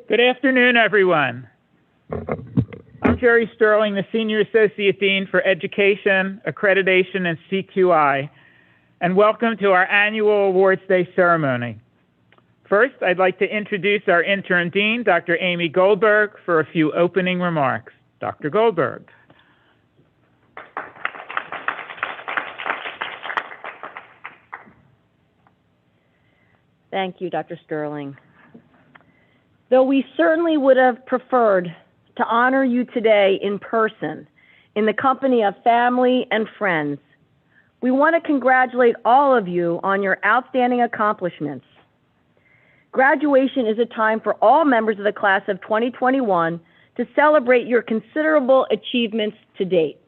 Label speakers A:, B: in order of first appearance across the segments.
A: Good afternoon, everyone. I'm Jerry Sterling, the Senior Associate Dean for Education, Accreditation, and CQI, and welcome to our annual Awards Day ceremony. First, I'd like to introduce our Interim Dean, Dr. Amy Goldberg, for a few opening remarks. Dr. Goldberg.
B: Thank you, Dr. Sterling. Though we certainly would have preferred to honor you today in person, in the company of family and friends, we want to congratulate all of you on your outstanding accomplishments. Graduation is a time for all members of the class of 2021 to celebrate your considerable achievements to date.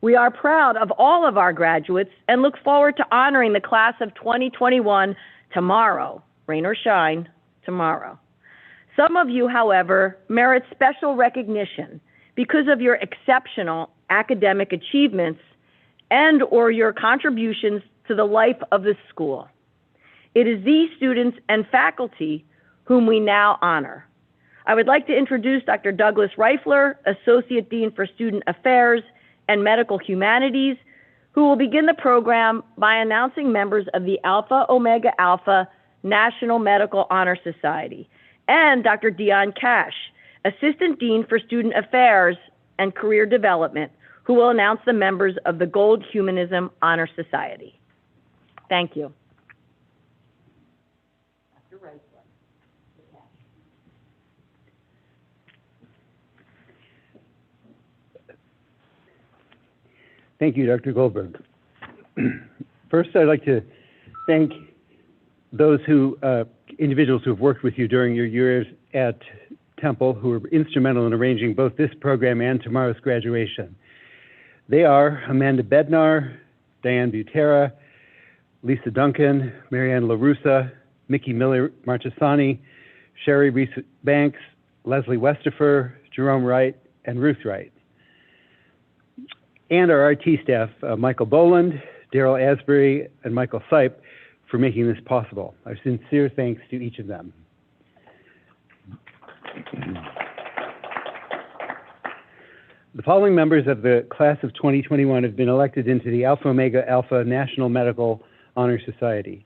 B: We are proud of all of our graduates and look forward to honoring the class of 2021 tomorrow, rain or shine, tomorrow. Some of you, however, merit special recognition because of your exceptional academic achievements and or your contributions to the life of the school. It is these students and faculty whom we now honor. I would like to introduce Dr. Douglas Reifler, Associate Dean for Student Affairs and Medical Humanities, who will begin the program by announcing members of the Alpha Omega Alpha National Medical Honor Society, and Dr. Dion Cash, Assistant Dean for Student Affairs and Career Development, who will announce the members of the Gold Humanism Honor Society. Thank you. Dr. Reifler.
C: Thank you, Dr. Goldberg. First, I'd like to thank those individuals who have worked with you during your years at Temple, who were instrumental in arranging both this program and tomorrow's graduation. They are Amanda Bednar, Diane Butera, Lisa Duncan, Marianne LaRussa, Mickey Miller Marchesani, Sherry Reese Banks, Leslie Westifer, Jerome Wright, and Ruth Wright. And our RT staff, Michael Boland, Daryl Asbury, and Michael Sipe, for making this possible. Our sincere thanks to each of them. The following members of the class of 2021 have been elected into the Alpha Omega Alpha National Medical Honor Society.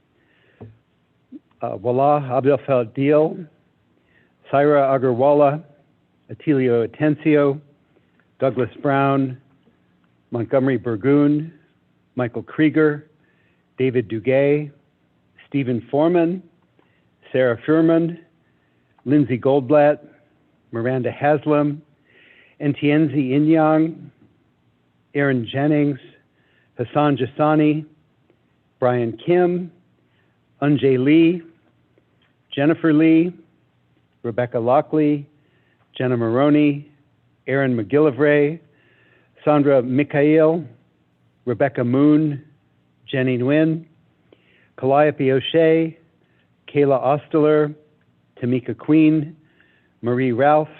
C: Wallah Abdel Fadil, Saira Agarwala, Atilio Atencio, Douglas Brown, Montgomery Burgoon, Michael Krieger, David Duguay, Stephen Foreman, Sarah Furman, Lindsay Goldblatt, Miranda Haslam, Ntienzi Inyang, Aaron Jennings, Hassan Jassani, Brian Kim, Unjay Lee, Jennifer Lee, Rebecca Lockley, Jenna Maroney, Aaron McGillivray, Sandra Mikhail, Rebecca Moon, Jenny Nguyen, Calliope O'Shea, Kayla Osteler, Tamika Queen, Marie Ralph,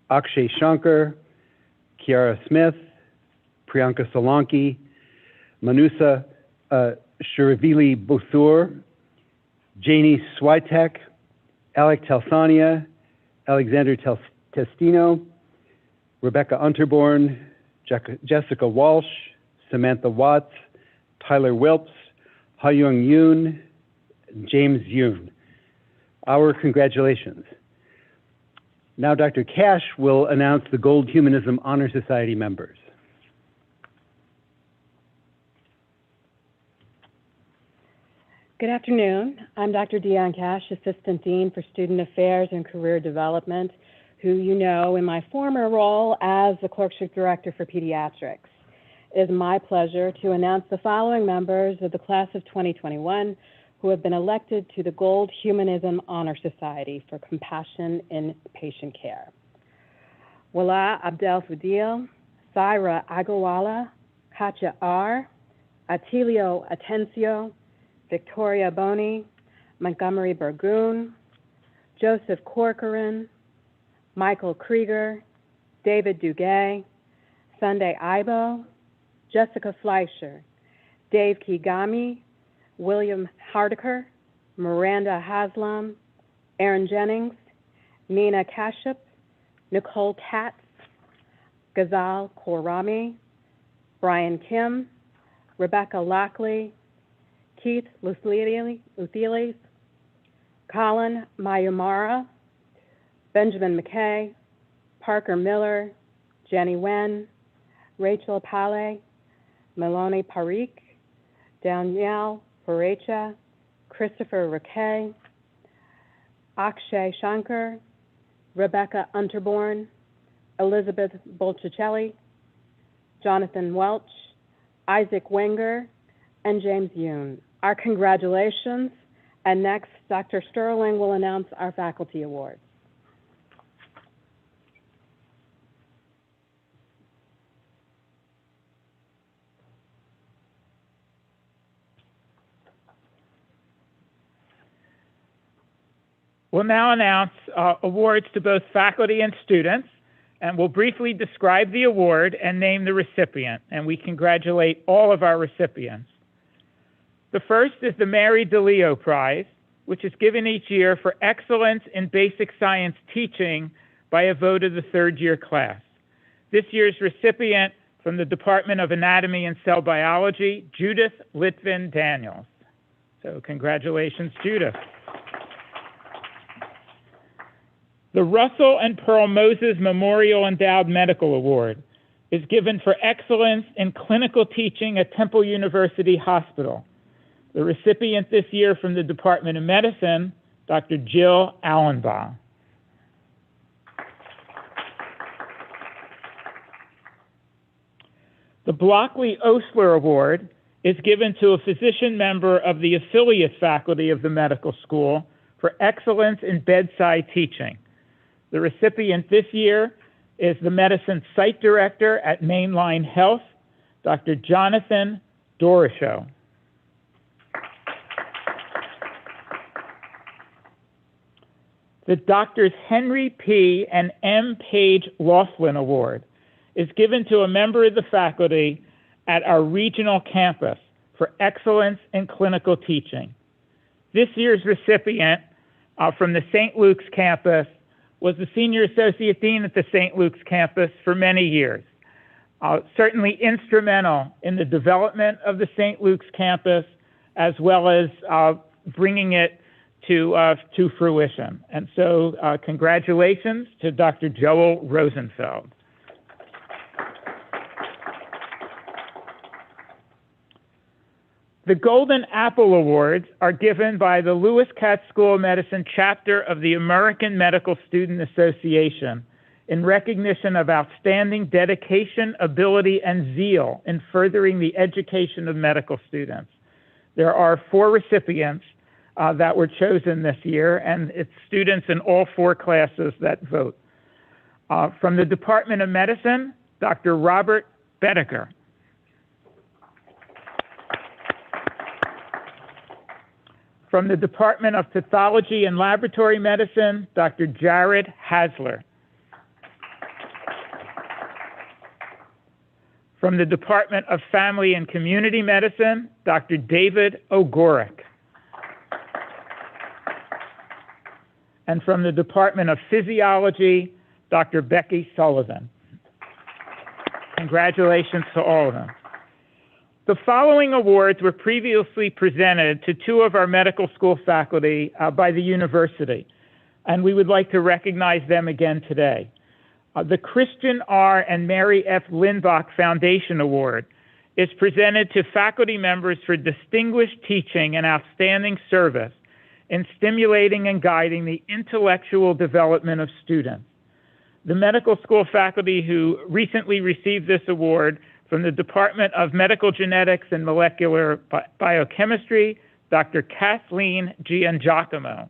C: Akshay Shankar, Kiara Smith, Priyanka Solanki, Manusa Shiravili Bothur, Janie Switek, Alec Telsania, Alexander Testino, Rebecca Unterborn, Jessica Walsh, Samantha Watts, Tyler Wilps, Ha-Young Yoon, James Yoon. Our congratulations. Now Dr. Cash will announce the Gold Humanism Honor Society members.
D: Good afternoon. I'm Dr. Dion Cash, Assistant Dean for Student Affairs and Career Development, who you know in my former role as the Clerkship Director for Pediatrics. It is my pleasure to announce the following members of the class of 2021 who have been elected to the Gold Humanism Honor Society for Compassion in Patient Care. Wallah Abdel Fadil, Saira Agarwala, Katja R., Atilio Atencio, Victoria Boney, Montgomery Burgoon, Joseph Corcoran, Michael Krieger, David Duguay, Sunday Ibo, Jessica Fleischer, Dave Kigami, William Hardiker, Miranda Haslam, Aaron Jennings, Nina Kashyap, Nicole Katz, Ghazal Khorrami, Brian Kim, Rebecca Lockley, Keith Lutheles, Colin Mayumara, Benjamin McKay, Parker Miller, Jenny Wen, Rachel Pale, Melanie Parikh, Danielle Parecha, Christopher Riquet, Akshay Shankar, Rebecca Unterborn, Elizabeth Bolticelli, Jonathan Welch, Isaac Wenger, and James Yoon. Our congratulations. And next, Dr. Sterling will announce our faculty awards.
A: We'll now announce awards to both faculty and students, and we'll briefly describe the award and name the recipient, and we congratulate all of our recipients. The first is the Mary DeLeo Prize, which is given each year for excellence in basic science teaching by a vote of the third-year class. This year's recipient from the Department of Anatomy and Cell Biology, Judith Litvin Daniels. So congratulations, Judith. The Russell and Pearl Moses Memorial Endowed Medical Award is given for excellence in clinical teaching at Temple University Hospital. The recipient this year from the Department of Medicine, Dr. Jill Allenbaugh. The Blockley Osler Award is given to a physician member of the affiliate faculty of the medical school for excellence in bedside teaching. The recipient this year is the medicine site director at Mainline Health, Dr. Jonathan Doroshow. The Drs. Henry P. and M. Page Laughlin Award is given to a member of the faculty at our regional campus for excellence in clinical teaching. This year's recipient from the St. Luke's campus was the Senior Associate Dean at the St. Luke's campus for many years. Certainly instrumental in the development of the St. Luke's campus, as well as bringing it to fruition. And so congratulations to Dr. Joel Rosenfeld. The Golden Apple Awards are given by the Lewis Katz School of Medicine chapter of the American Medical Student Association in recognition of outstanding dedication, ability, and zeal in furthering the education of medical students. There are 4 recipients that were chosen this year, and it's students in all 4 classes that vote. From the Department of Medicine, Dr. Robert Bedecker. From the Department of Pathology and Laboratory Medicine, Dr. Jared Hasler. From the Department of Family and Community Medicine, Dr. David O'Gorick. And from the Department of Physiology, Dr. Becky Sullivan. Congratulations to all of them. The following awards were previously presented to 2 of our medical school faculty by the university, and we would like to recognize them again today. The Christian R. and Mary F. Lindbach Foundation Award is presented to faculty members for distinguished teaching and outstanding service in stimulating and guiding the intellectual development of students. The medical school faculty who recently received this award from the Department of Medical Genetics and Molecular Biochemistry, Dr. Kathleen Giangiacomo.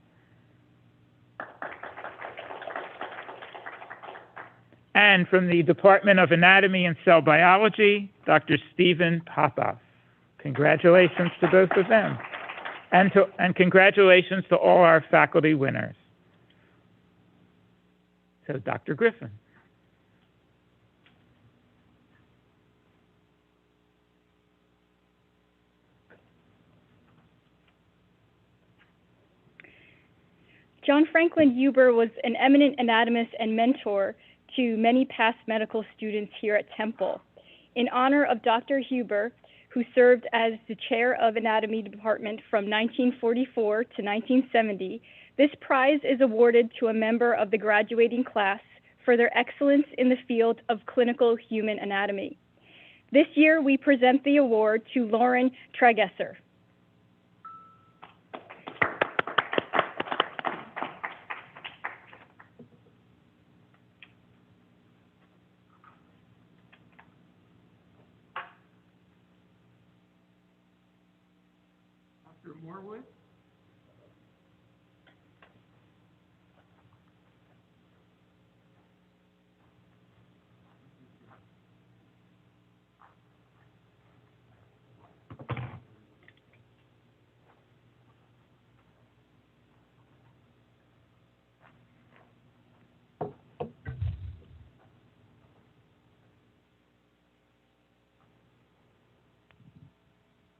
A: And from the Department of Anatomy and Cell Biology, Dr. Stephen Popov. Congratulations to both of them. And congratulations to all our faculty winners. So, Dr. Griffin.
E: John Franklin Huber was an eminent anatomist and mentor to many past medical students here at Temple. In honor of Dr. Huber, who served as the chair of anatomy department from 1944 to 1970, this prize is awarded to a member of the graduating class for their excellence in the field of clinical human anatomy. This year, we present the award to Lauren Tragesser.
A: Dr. Morwood?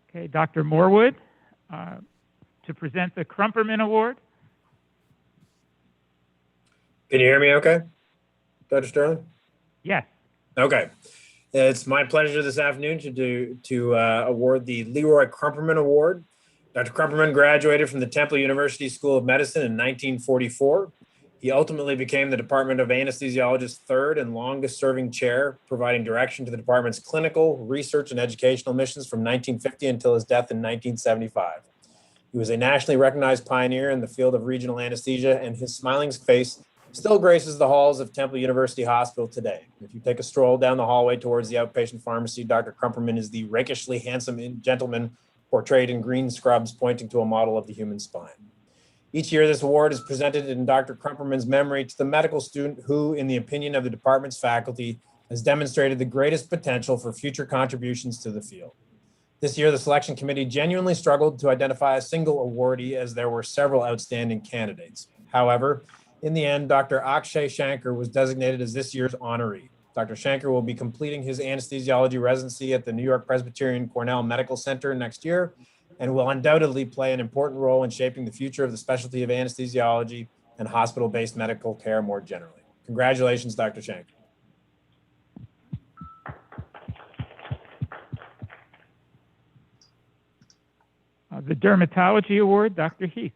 A: Okay, Dr. Morwood, to present the Krumperman Award.
F: Can you hear me okay, Dr. Sterling?
A: Yes.
F: Okay. It's my pleasure this afternoon to award the Leroy Krumperman Award. Dr. Krumperman graduated from the Temple University School of Medicine in 1944. He ultimately became the Department of Anesthesiologist's third and longest serving chair, providing direction to the department's clinical, research, and educational missions from 1950 until his death in 1975. He was a nationally recognized pioneer in the field of regional anesthesia, and his smiling face still graces the halls of Temple University Hospital today. If you take a stroll down the hallway towards the outpatient pharmacy, Dr. Krumperman is the rakishly handsome gentleman portrayed in green scrubs pointing to a model of the human spine. Each year, this award is presented in Dr. Krumperman's memory to the medical student who, in the opinion of the department's faculty, has demonstrated the greatest potential for future contributions to the field. This year, the selection committee genuinely struggled to identify a single awardee as there were several outstanding candidates. However, in the end, Dr. Akshay Shankar was designated as this year's honoree. Dr. Shankar will be completing his anesthesiology residency at the New York Presbyterian Cornell Medical Center next year, and will undoubtedly play an important role in shaping the future of the specialty of anesthesiology and hospital-based medical care more generally. Congratulations, Dr. Shankar.
A: The Dermatology Award, Dr. Heath.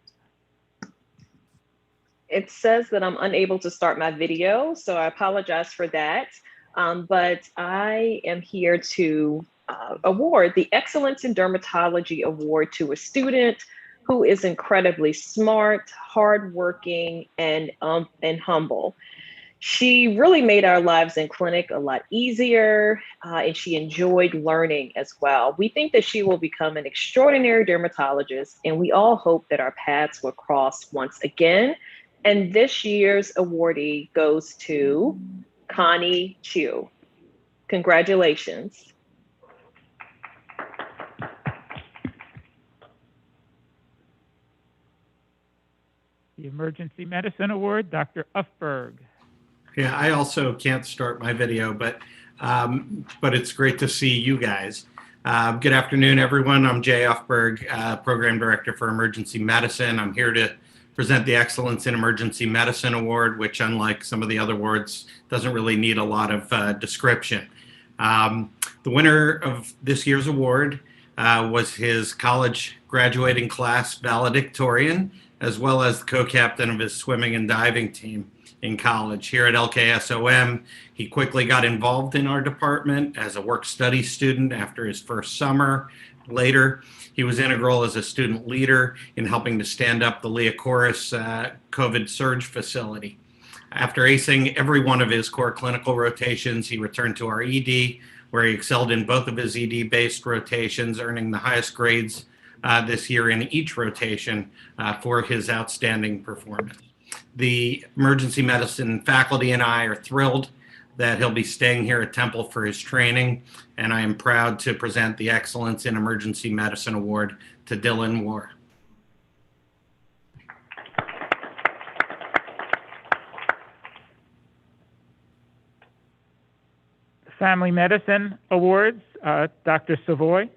G: It says that I'm unable to start my video, so I apologize for that. But I am here to award the Excellence in Dermatology Award to a student who is incredibly smart, hardworking, and humble. She really made our lives in clinic a lot easier, and she enjoyed learning as well. We think that she will become an extraordinary dermatologist, and we all hope that our paths will cross once again. And this year's awardee goes to Connie Chu. Congratulations.
A: The Emergency Medicine Award, Dr. Ufberg.
H: Yeah, I also can't start my video, but it's great to see you guys. Good afternoon, everyone. I'm Jay Ufberg, Program Director for Emergency Medicine. I'm here to present the Excellence in Emergency Medicine Award, which, unlike some of the other awards, doesn't really need a lot of description. The winner of this year's award was his college graduating class valedictorian, as well as the co-captain of his swimming and diving team in college. Here at LKSOM, he quickly got involved in our department as a work-study student after his first summer. Later, he was integral as a student leader in helping to stand up the Liachoris COVID surge facility. After acing every one of his core clinical rotations, he returned to our ED, where he excelled in both of his ED-based rotations, earning the highest grades this year in each rotation for his outstanding performance. The emergency medicine faculty and I are thrilled that he'll be staying here at Temple for his training, and I am proud to present the Excellence in Emergency Medicine Award to Dylan War.
A: Family Medicine Awards, Dr. Savoy.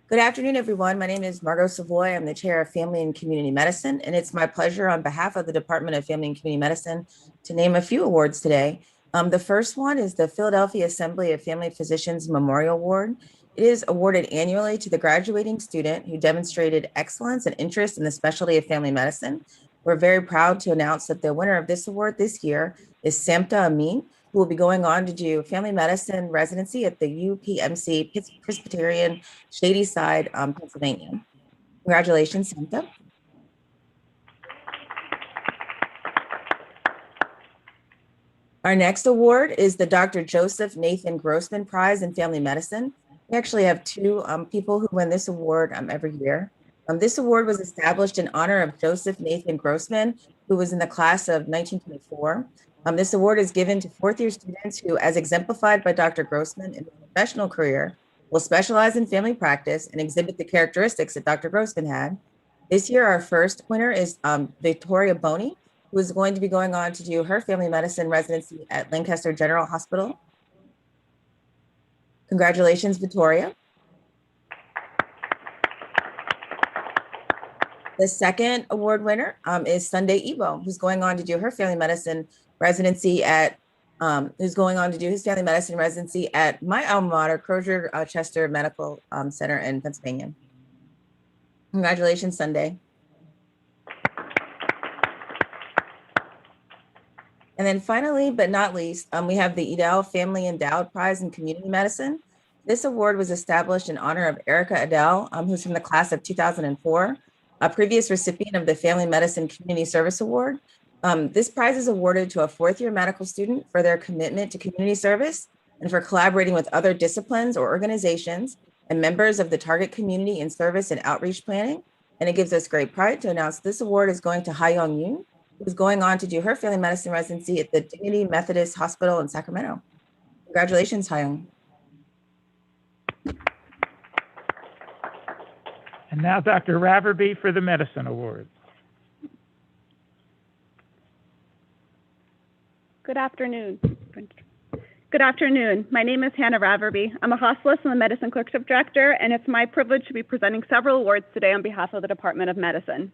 I: Good afternoon, everyone. My name is Margot Savoy. I'm the chair of Family and Community Medicine, and it's my pleasure on behalf of the Department of Family and Community Medicine to name a few awards today. The first one is the Philadelphia Assembly of Family Physicians Memorial Award. It is awarded annually to the graduating student who demonstrated excellence and interest in the specialty of family medicine. We're very proud to announce that the winner of this award this year is Samta Amin, who will be going on to do family medicine residency at the UPMC Presbyterian Shadyside, Pennsylvania. Congratulations, Samta. Our next award is the Dr. Joseph Nathan Grossman Prize in Family Medicine. We actually have two people who win this award every year. This award was established in honor of Joseph Nathan Grossman, who was in the class of 1924. This award is given to fourth-year students who, as exemplified by Dr. Grossman in their professional career, will specialize in family practice and exhibit the characteristics that Dr. Grossman had. This year, our first winner is Victoria Boney, who is going to be going on to do her family medicine residency at Lancaster General Hospital. Congratulations, Victoria. The second award winner is Sunday Ebo, who's going on to do her family medicine residency at my alma mater, Crozier Chester Medical Center in Pennsylvania. Congratulations, Sunday. And then finally, but not least, we have the Edel Family Endowed Prize in Community Medicine. This award was established in honor of Erica Edel, who's from the class of 2004, a previous recipient of the Family Medicine Community Service Award. This prize is awarded to a fourth-year medical student for their commitment to community service and for collaborating with other disciplines or organizations and members of the target community in service and outreach planning. And it gives us great pride to announce this award is going to Ha-Young Yoon, who's going on to do her family medicine residency at the Dignity Methodist Hospital in Sacramento. Congratulations, Ha-Young.
A: And now Dr. Raverby for the Medicine Award.
J: Good afternoon. Good afternoon. My name is Hannah Raverby. I'm a hospitalist and the Medicine Clerkship Director, and it's my privilege to be presenting several awards today on behalf of the Department of Medicine.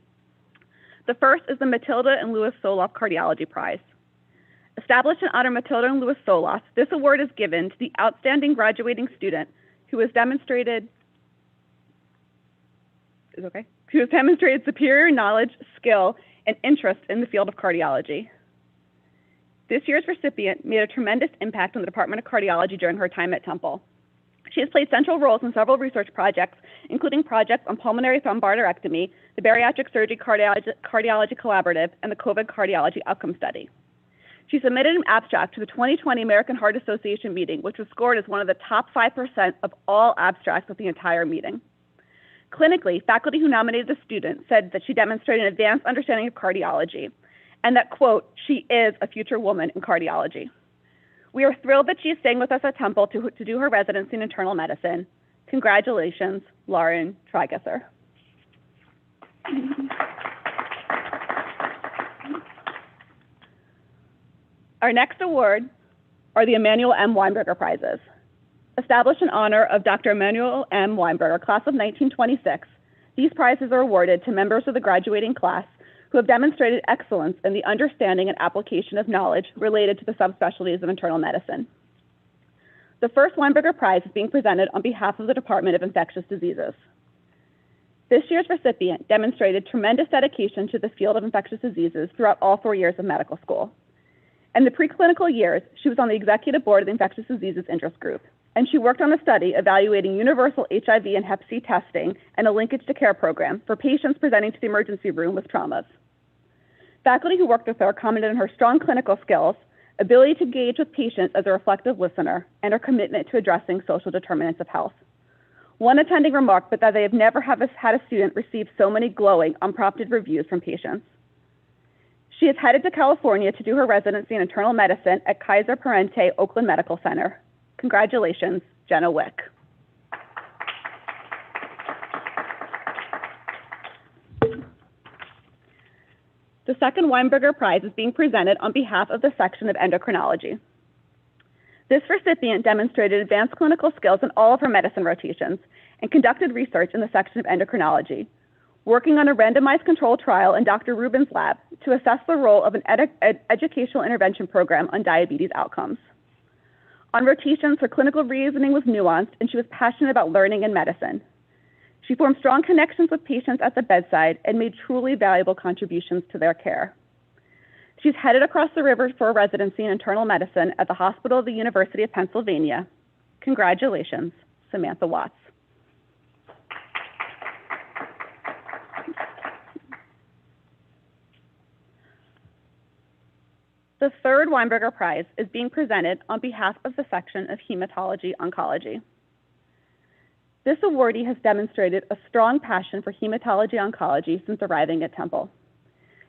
J: The first is the Matilda and Louis Soloff Cardiology Prize. Established in honor of Matilda and Louis Soloff, this award is given to the outstanding graduating student who has demonstrated superior knowledge, skill, and interest in the field of cardiology. This year's recipient made a tremendous impact on the Department of Cardiology during her time at Temple. She has played central roles in several research projects, including projects on pulmonary thromborectomy, the Bariatric Surgery Cardiology Collaborative, and the COVID Cardiology Outcome Study. She submitted an abstract to the 2020 American Heart Association meeting, which was scored as one of the top 5% of all abstracts of the entire meeting. Clinically, faculty who nominated the student said that she demonstrated an advanced understanding of cardiology and that, quote, she is a future woman in cardiology. We are thrilled that she is staying with us at Temple to do her residency in internal medicine. Congratulations, Lauren Trigesser. Our next award are the Emanuel M. Weinberger Prizes. Established in honor of Dr. Emanuel M. Weinberger, class of 1926, these prizes are awarded to members of the graduating class who have demonstrated excellence in the understanding and application of knowledge related to the subspecialties of internal medicine. The first Weinberger Prize is being presented on behalf of the Department of Infectious Diseases. This year's recipient demonstrated tremendous dedication to the field of infectious diseases throughout all 4 years of medical school. In the preclinical years, she was on the executive board of the Infectious Diseases Interest Group, and she worked on a study evaluating universal HIV and Hep C testing and a linkage to care program for patients presenting to the emergency room with traumas. Faculty who worked with her commented on her strong clinical skills, ability to engage with patients as a reflective listener, and her commitment to addressing social determinants of health. One attending remarked that they have never had a student receive so many glowing, unprompted reviews from patients. She is headed to California to do her residency in internal medicine at Kaiser Permanente Oakland Medical Center. Congratulations, Jenna Wick. The second Weinberger Prize is being presented on behalf of the section of endocrinology. This recipient demonstrated advanced clinical skills in all of her medicine rotations and conducted research in the section of endocrinology, working on a randomized controlled trial in Dr. Rubin's lab to assess the role of an educational intervention program on diabetes outcomes. On rotations, her clinical reasoning was nuanced, and she was passionate about learning and medicine. She formed strong connections with patients at the bedside and made truly valuable contributions to their care. She's headed across the river for a residency in internal medicine at the Hospital of the University of Pennsylvania. Congratulations, Samantha Watts. The third Weinberger Prize is being presented on behalf of the section of Hematology Oncology. This awardee has demonstrated a strong passion for hematology oncology since arriving at Temple.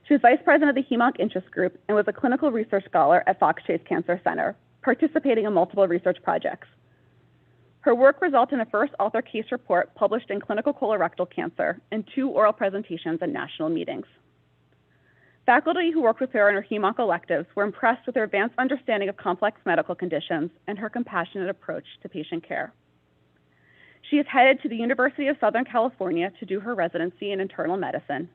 J: She was vice president of the Hemonc Interest Group and was a clinical research scholar at Fox Chase Cancer Center, participating in multiple research projects. Her work resulted in a first author case report published in Clinical Colorectal Cancer and 2 oral presentations at national meetings. Faculty who worked with her in her Hemonc electives were impressed with her advanced understanding of complex medical conditions and her compassionate approach to patient care. She is headed to the University of Southern California to do her residency in internal medicine.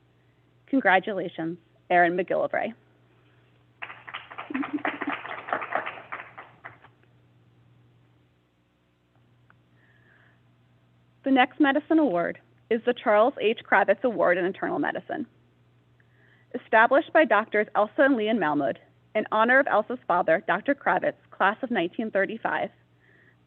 J: Congratulations, Erin McGillivray. The next medicine award is the Charles H. Kravitz Award in Internal Medicine. Established by Doctors Elsa and Leon Malmud in honor of Elsa's father, Dr. Kravitz, class of 1935,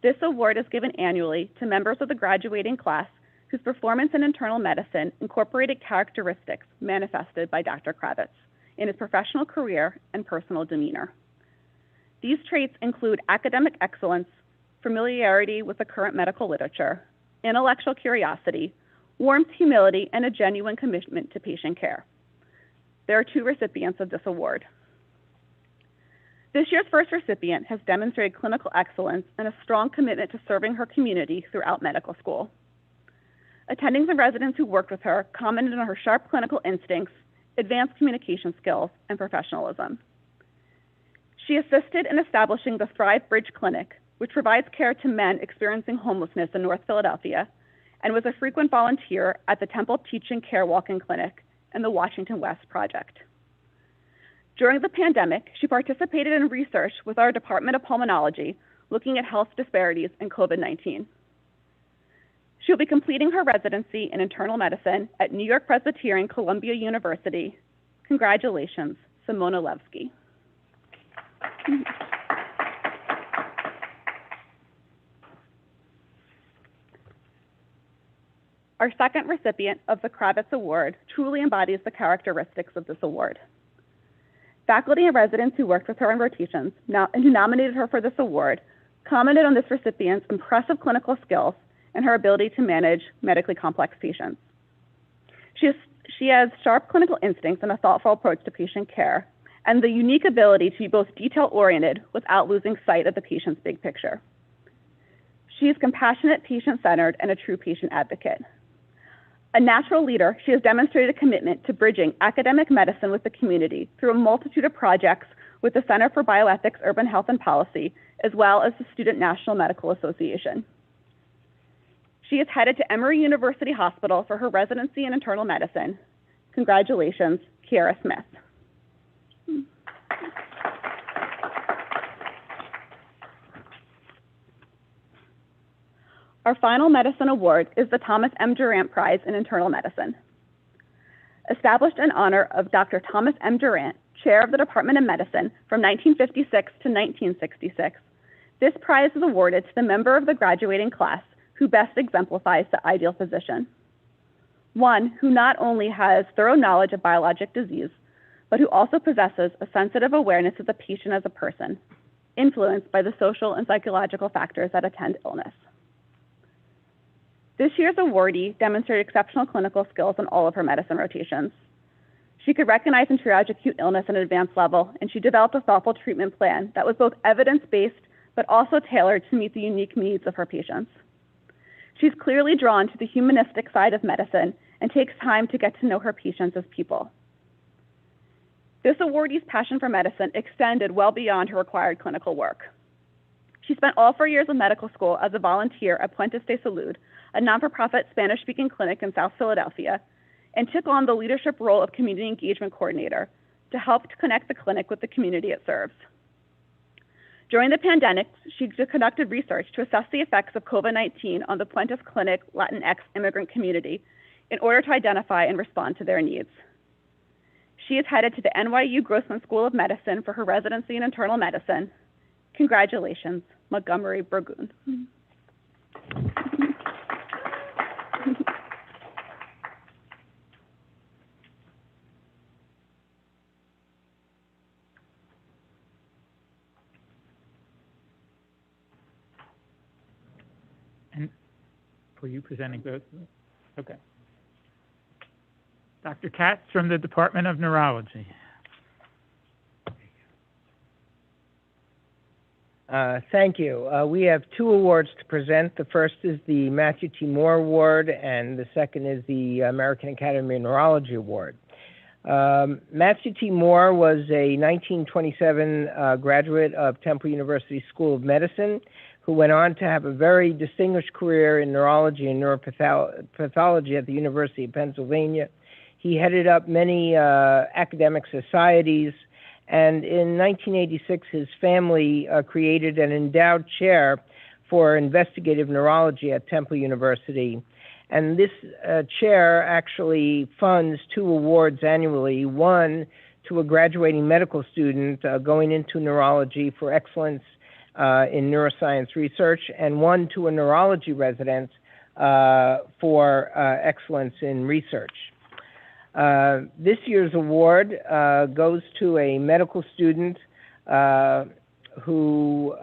J: this award is given annually to members of the graduating class whose performance in internal medicine incorporated characteristics manifested by Dr. Kravitz in his professional career and personal demeanor. These traits include academic excellence, familiarity with the current medical literature, intellectual curiosity, warmth, humility, and a genuine commitment to patient care. There are 2 recipients of this award. This year's first recipient has demonstrated clinical excellence and a strong commitment to serving her community throughout medical school. Attendings and residents who worked with her commented on her sharp clinical instincts, advanced communication skills, and professionalism. She assisted in establishing the Thrive Bridge Clinic, which provides care to men experiencing homelessness in North Philadelphia, and was a frequent volunteer at the Temple Teaching Care Walk-in Clinic and the Washington West Project. During the pandemic, she participated in research with our Department of Pulmonology, looking at health disparities in COVID-19. She'll be completing her residency in internal medicine at New York Presbyterian Columbia University. Congratulations, Simona Levski. Our second recipient of the Kravitz Award truly embodies the characteristics of this award. Faculty and residents who worked with her on rotations and who nominated her for this award commented on this recipient's impressive clinical skills and her ability to manage medically complex patients. She has sharp clinical instincts and a thoughtful approach to patient care, and the unique ability to be both detail-oriented without losing sight of the patient's big picture. She is compassionate, patient-centered, and a true patient advocate. A natural leader, she has demonstrated a commitment to bridging academic medicine with the community through a multitude of projects with the Center for Bioethics, Urban Health and Policy, as well as the Student National Medical Association. She is headed to Emory University Hospital for her residency in internal medicine. Congratulations, Kiara Smith. Our final medicine award is the Thomas M. Durant Prize in Internal Medicine. Established in honor of Dr. Thomas M. Durant, chair of the Department of Medicine from 1956 to 1966, this prize is awarded to the member of the graduating class who best exemplifies the ideal physician. One who not only has thorough knowledge of biologic disease, but who also possesses a sensitive awareness of the patient as a person, influenced by the social and psychological factors that attend illness. This year's awardee demonstrated exceptional clinical skills in all of her medicine rotations. She could recognize and triage acute illness at an advanced level, and she developed a thoughtful treatment plan that was both evidence-based, but also tailored to meet the unique needs of her patients. She's clearly drawn to the humanistic side of medicine and takes time to get to know her patients as people. This awardee's passion for medicine extended well beyond her required clinical work. She spent all 4 years of medical school as a volunteer at Puentes de Salud, a non-for-profit Spanish-speaking clinic in South Philadelphia, and took on the leadership role of community engagement coordinator to help to connect the clinic with the community it serves. During the pandemic, she conducted research to assess the effects of COVID-19 on the Puentes Clinic Latinx immigrant community in order to identify and respond to their needs. She is headed to the NYU Grossman School of Medicine for her residency in internal medicine. Congratulations, Montgomery Burgoon.
A: And were you presenting both? Okay. Dr. Katz from the Department of Neurology.
K: Thank you. We have 2 awards to present. The first is the Matthew T. Moore Award, and the second is the American Academy of Neurology Award. Matthew T. Moore was a 1927 graduate of Temple University School of Medicine, who went on to have a very distinguished career in neurology and neuropathology at the University of Pennsylvania. He headed up many academic societies, and in 1986, his family created an endowed chair for investigative neurology at Temple University. And this chair actually funds 2 awards annually, one to a graduating medical student going into neurology for excellence in neuroscience research, and one to a neurology resident for excellence in research. This year's award goes to a medical student who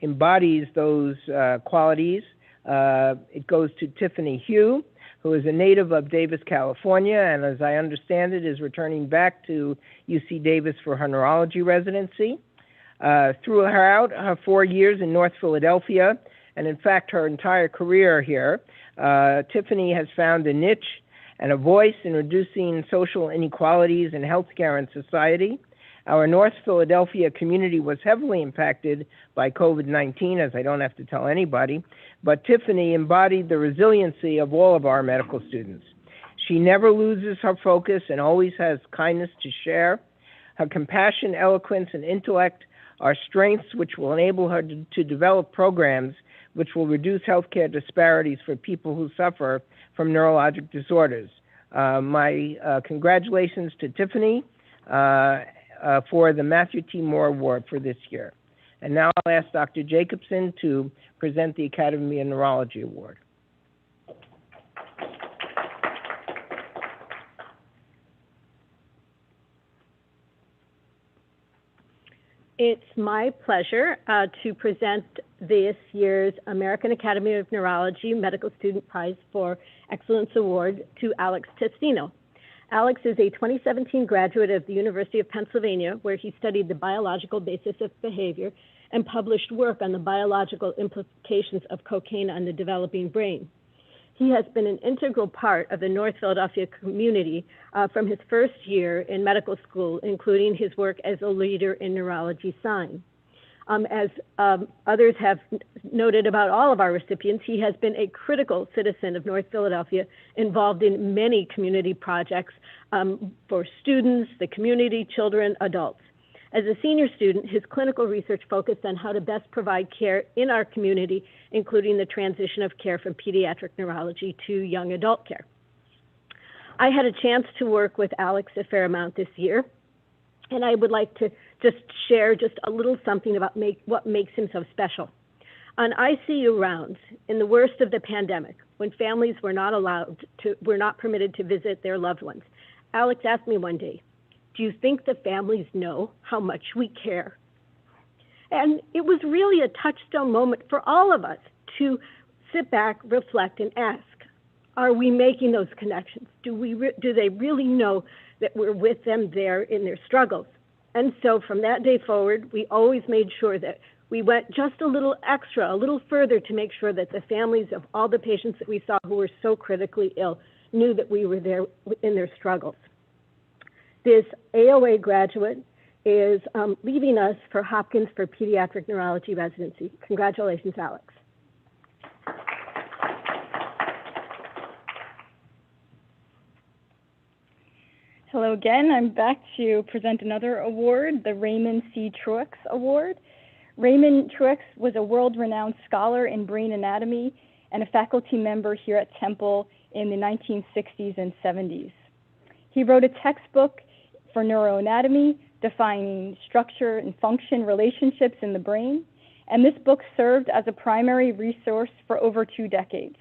K: embodies those qualities. It goes to Tiffany Hugh, who is a native of Davis, California, and as I understand it, is returning back to UC Davis for her neurology residency. Throughout her 4 years in North Philadelphia, and in fact her entire career here, Tiffany has found a niche and a voice in reducing social inequalities in healthcare and society. Our North Philadelphia community was heavily impacted by COVID-19, as I don't have to tell anybody, but Tiffany embodied the resiliency of all of our medical students. She never loses her focus and always has kindness to share. Her compassion, eloquence, and intellect are strengths which will enable her to develop programs which will reduce healthcare disparities for people who suffer from neurologic disorders. My congratulations to Tiffany for the Matthew T. Moore Award for this year. And now I'll ask Dr. Jacobson to present the Academy of Neurology Award.
B: It's my pleasure to present this year's American Academy of Neurology Medical Student Prize for Excellence Award to Alex Testino. Alex is a 2017 graduate of the University of Pennsylvania, where he studied the biological basis of behavior and published work on the biological implications of cocaine on the developing brain. He has been an integral part of the North Philadelphia community from his first year in medical school, including his work as a leader in neurology science. As others have noted about all of our recipients, he has been a critical citizen of North Philadelphia, involved in many community projects for students, the community, children, adults. As a senior student, his clinical research focused on how to best provide care in our community, including the transition of care from pediatric neurology to young adult care. I had a chance to work with Alex a fair amount this year, and I would like to just share just a little something about what makes him so special. On ICU rounds, in the worst of the pandemic, when families were not permitted to visit their loved ones, Alex asked me one day, "Do you think the families know how much we care?" And it was really a touchstone moment for all of us to sit back, reflect, and ask, are we making those connections? Do they really know that we're with them there in their struggles? And so from that day forward, we always made sure that we went just a little extra, a little further to make sure that the families of all the patients that we saw who were so critically ill knew that we were there in their struggles. This AOA graduate
L: is leaving us for Hopkins for pediatric neurology residency. Congratulations, Alex.
E: Hello again. I'm back to present another award, the Raymond C. Truex Award. Raymond Truex was a world-renowned scholar in brain anatomy and a faculty member here at Temple in the 1960s and 70s. He wrote a textbook for neuroanatomy, defining structure and function relationships in the brain, and this book served as a primary resource for over 2 decades.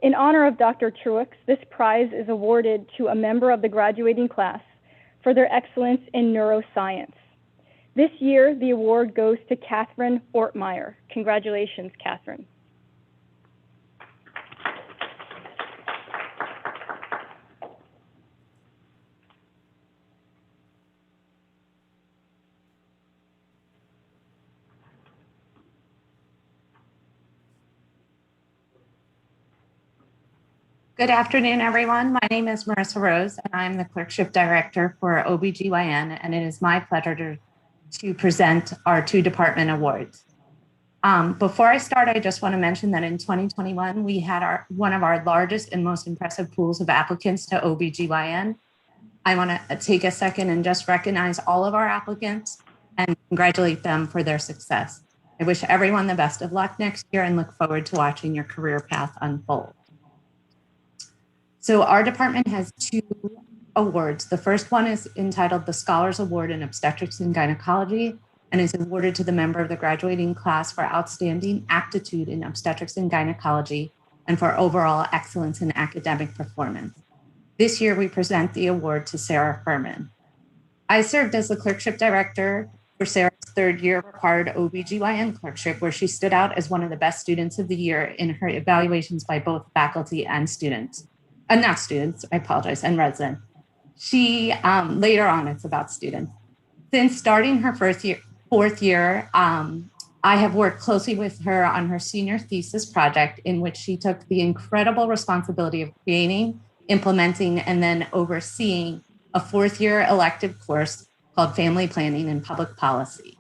E: In honor of Dr. Truex, this prize is awarded to a member of the graduating class for their excellence in neuroscience. This year, the award goes to Catherine Ortmeyer. Congratulations, Catherine.
M: Good afternoon, everyone. My name is Marissa Rose, and I'm the Clerkship Director for OBGYN, and it is my pleasure to present our 2 department awards. Before I start, I just want to mention that in 2021, we had one of our largest and most impressive pools of applicants to OBGYN. I want to take a second and just recognize all of our applicants and congratulate them for their success. I wish everyone the best of luck next year and look forward to watching your career path unfold. So our department has 2 awards. The first one is entitled the Scholars Award in Obstetrics and Gynecology and is awarded to the member of the graduating class for outstanding aptitude in obstetrics and gynecology and for overall excellence in academic performance. This year, we present the award to Sarah Furman. I served as the Clerkship Director for Sarah's 3rd year required OBGYN clerkship, where she stood out as one of the best students of the year in her evaluations by both faculty and students. Not students, I apologize, and residents. She, later on, it's about students. Since starting her 4th year, I have worked closely with her on her senior thesis project, in which she took the incredible responsibility of creating, implementing, and then overseeing a 4th year elective course called Family Planning and Public Policy.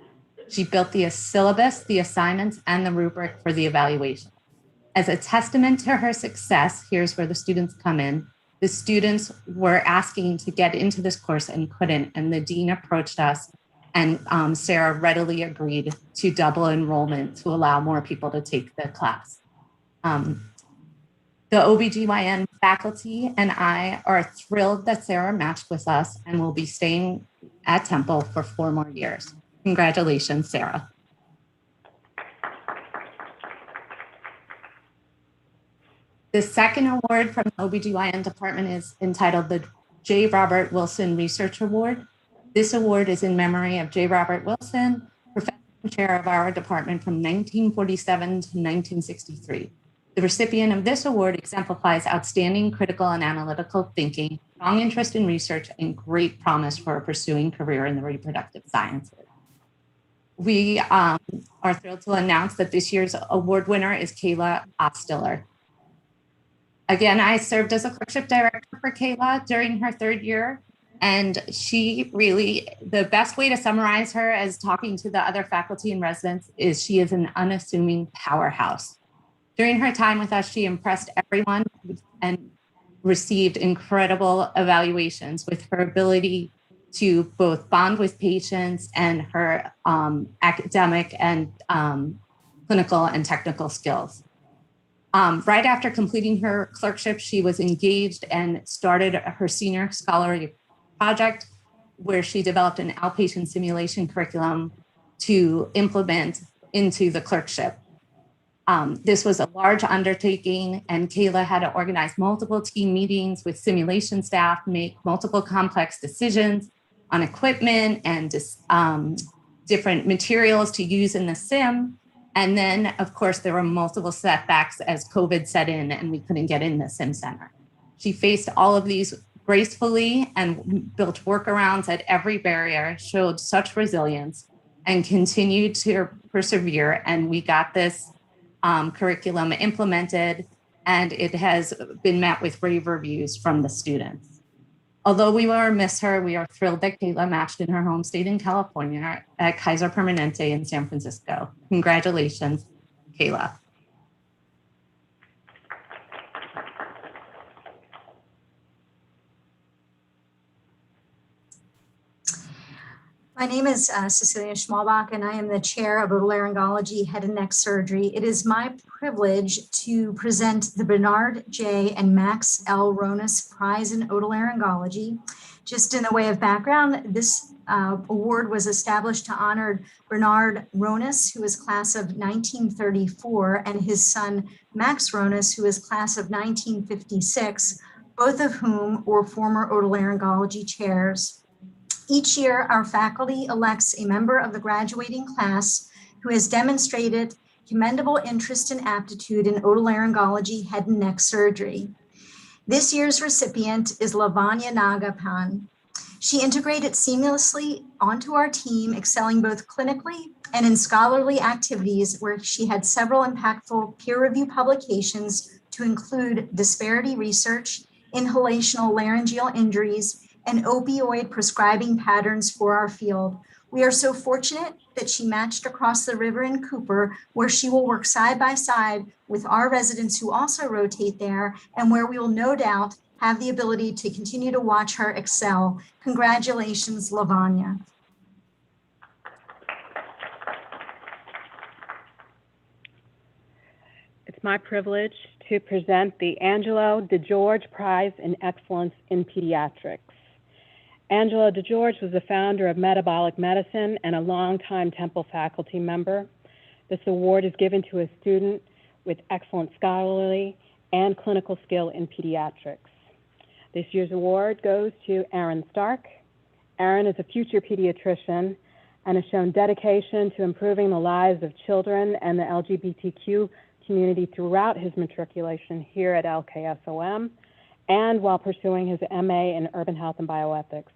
M: She built the syllabus, the assignments, and the rubric for the evaluation. As a testament to her success, here's where the students come in. The students were asking to get into this course and couldn't, and the dean approached us, and Sarah readily agreed to double enrollment to allow more people to take the class. The OBGYN faculty and I are thrilled that Sarah matched with us and will be staying at Temple for 4 more years. Congratulations, Sarah. The second award from the OBGYN department is entitled the J. Robert Wilson Research Award. This award is in memory of J. Robert Wilson, professor and chair of our department from 1947 to 1963. The recipient of this award exemplifies outstanding critical and analytical thinking, strong interest in research, and great promise for a pursuing career in the reproductive sciences. We are thrilled to announce that this year's award winner is Kayla Ostiller. Again, I served as a clerkship director for Kayla during her 3rd year, and she really, the best way to summarize her as talking to the other faculty and residents is she is an unassuming powerhouse. During her time with us, she impressed everyone and received incredible evaluations with her ability to both bond with patients and her academic and clinical and technical skills. Right after completing her clerkship, she was engaged and started her senior scholarly project, where she developed an outpatient simulation curriculum to implement into the clerkship. This was a large undertaking, and Kayla had to organize multiple team meetings with simulation staff, make multiple complex decisions on equipment and different materials to use in the sim. And then, of course, there were multiple setbacks as COVID set in and we couldn't get in the sim center. She faced all of these gracefully and built workarounds at every barrier, showed such resilience, and continued to persevere. And we got this curriculum implemented, and it has been met with rave reviews from the students. Although we will miss her, we are thrilled that Kayla matched in her home state in California at Kaiser Permanente in San Francisco. Congratulations, Kayla.
N: My name is Cecilia Schmalbach, and I am the chair of otolaryngology, head and neck surgery. It is my privilege to present the Bernard J. and Max L. Ronas Prize in Otolaryngology. Just in the way of background, this award was established to honor Bernard Ronas, who is class of 1934, and his son, Max Ronas, who is class of 1956, both of whom were former otolaryngology chairs. Each year, our faculty elects a member of the graduating class who has demonstrated commendable interest and aptitude in otolaryngology head and neck surgery. This year's recipient is Lavanya Nagapan. She integrated seamlessly onto our team, excelling both clinically and in scholarly activities where she had several impactful peer-reviewed publications to include disparity research, inhalational laryngeal injuries, and opioid prescribing patterns for our field. We are so fortunate that she matched across the river in Cooper, where she will work side by side with our residents who also rotate there, and where we will no doubt have the ability to continue to watch her excel. Congratulations, Lavanya.
D: It's my privilege to present the Angelo DeGeorge Prize in Excellence in Pediatrics. Angelo DeGeorge was the founder of Metabolic Medicine and a longtime Temple faculty member. This award is given to a student with excellent scholarly and clinical skill in pediatrics. This year's award goes to Aaron Stark. Aaron is a future pediatrician and has shown dedication to improving the lives of children and the LGBTQ community throughout his matriculation here at LKSOM and while pursuing his MA in Urban Health and Bioethics.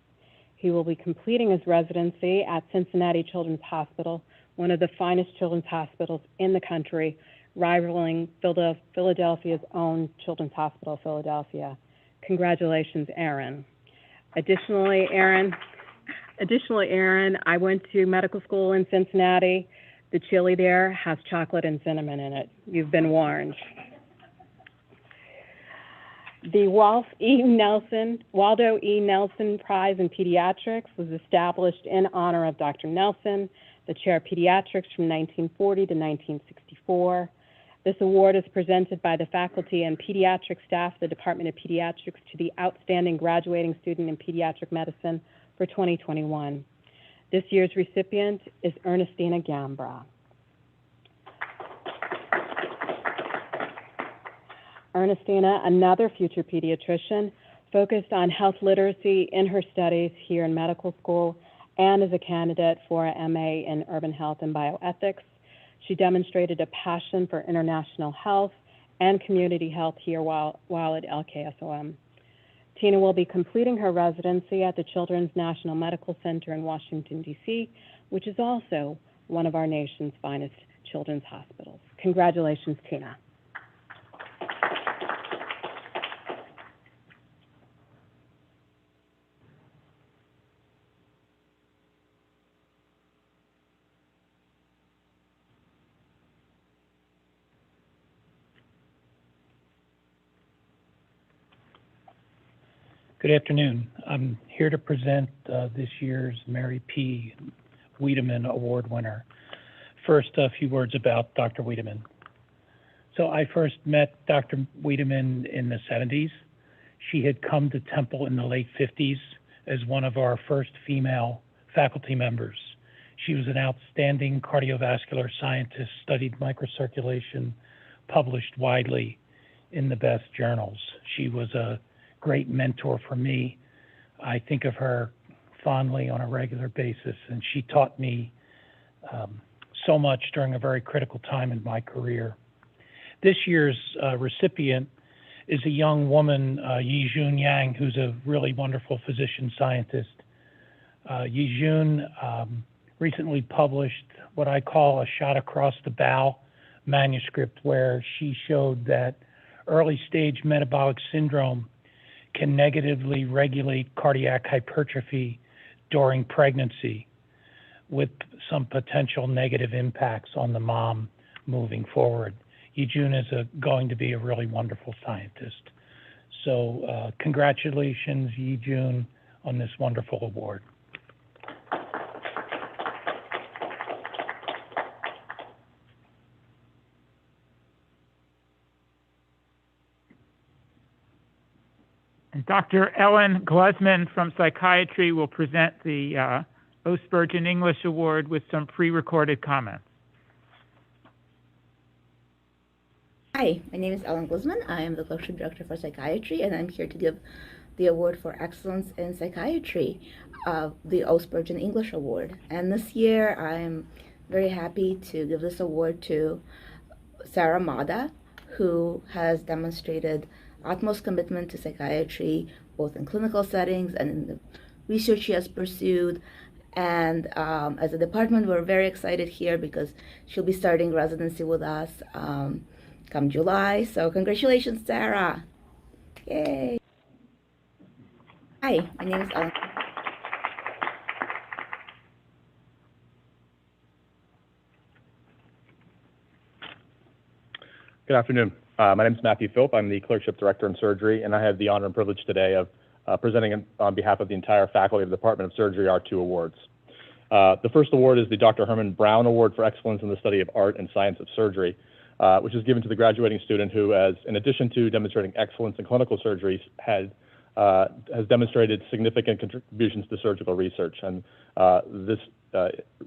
D: He will be completing his residency at Cincinnati Children's Hospital, one of the finest children's hospitals in the country, rivaling Philadelphia's own Children's Hospital, Philadelphia. Congratulations, Aaron. Additionally, Aaron, I went to medical school in Cincinnati. The chili there has chocolate and cinnamon in it. You've been warned. The Waldo E. Nelson Prize in Pediatrics was established in honor of Dr. Nelson, the chair of pediatrics from 1940 to 1964. This award is presented by the faculty and pediatric staff of the Department of Pediatrics to the outstanding graduating student in pediatric medicine for 2021. This year's recipient is Ernestina Gambra. Ernestina, another future pediatrician, focused on health literacy in her studies here in medical school and as a candidate for a MA in urban health and bioethics. She demonstrated a passion for international health and community health here while at LKSOM. Tina will be completing her residency at the Children's National Medical Center in Washington, D.C., which is also one of our nation's finest children's hospitals. Congratulations, Tina.
O: Good afternoon. I'm here to present this year's Mary P. Wiedemann Award winner. First, a few words about Dr. Wiedemann. So I first met Dr. Wiedemann in the 70s. She had come to Temple in the late 50s as one of our first female faculty members. She was an outstanding cardiovascular scientist, studied microcirculation, published widely in the best journals. She was a great mentor for me. I think of her fondly on a regular basis, and she taught me so much during a very critical time in my career. This year's recipient is a young woman, Yijun Yang, who's a really wonderful physician scientist. Yijun recently published what I call a shot across the bow manuscript, where she showed that early stage metabolic syndrome can negatively regulate cardiac hypertrophy during pregnancy, with some potential negative impacts on the mom moving forward. Yijun is going to be a really wonderful scientist. So congratulations, Yijun, on this wonderful award.
A: And Dr. Ellen Glusman from Psychiatry will present the O. Spurgeon English Award with some pre-recorded comments.
P: Hi, my name is Ellen Glusman. I am the Clerkship Director for Psychiatry, and I'm here to give the Award for Excellence in Psychiatry, the O. Spurgeon English Award. And this year, I'm very happy to give this award to Sarah Mada, who has demonstrated utmost commitment to psychiatry, both in clinical settings and in the research she has pursued. And as a department, we're very excited here because she'll be starting residency with us come July. So congratulations, Sarah. Yay. Hi, my name is Ellen.
Q: Good afternoon. My name is Matthew Philp. I'm the Clerkship Director in Surgery, and I have the honor and privilege today of presenting on behalf of the entire faculty of the Department of Surgery our two awards. The first award is the Dr. Herman Brown Award for Excellence in the Study of Art and Science of Surgery, which is given to the graduating student who has, in addition to demonstrating excellence in clinical surgeries, has demonstrated significant contributions to surgical research. And this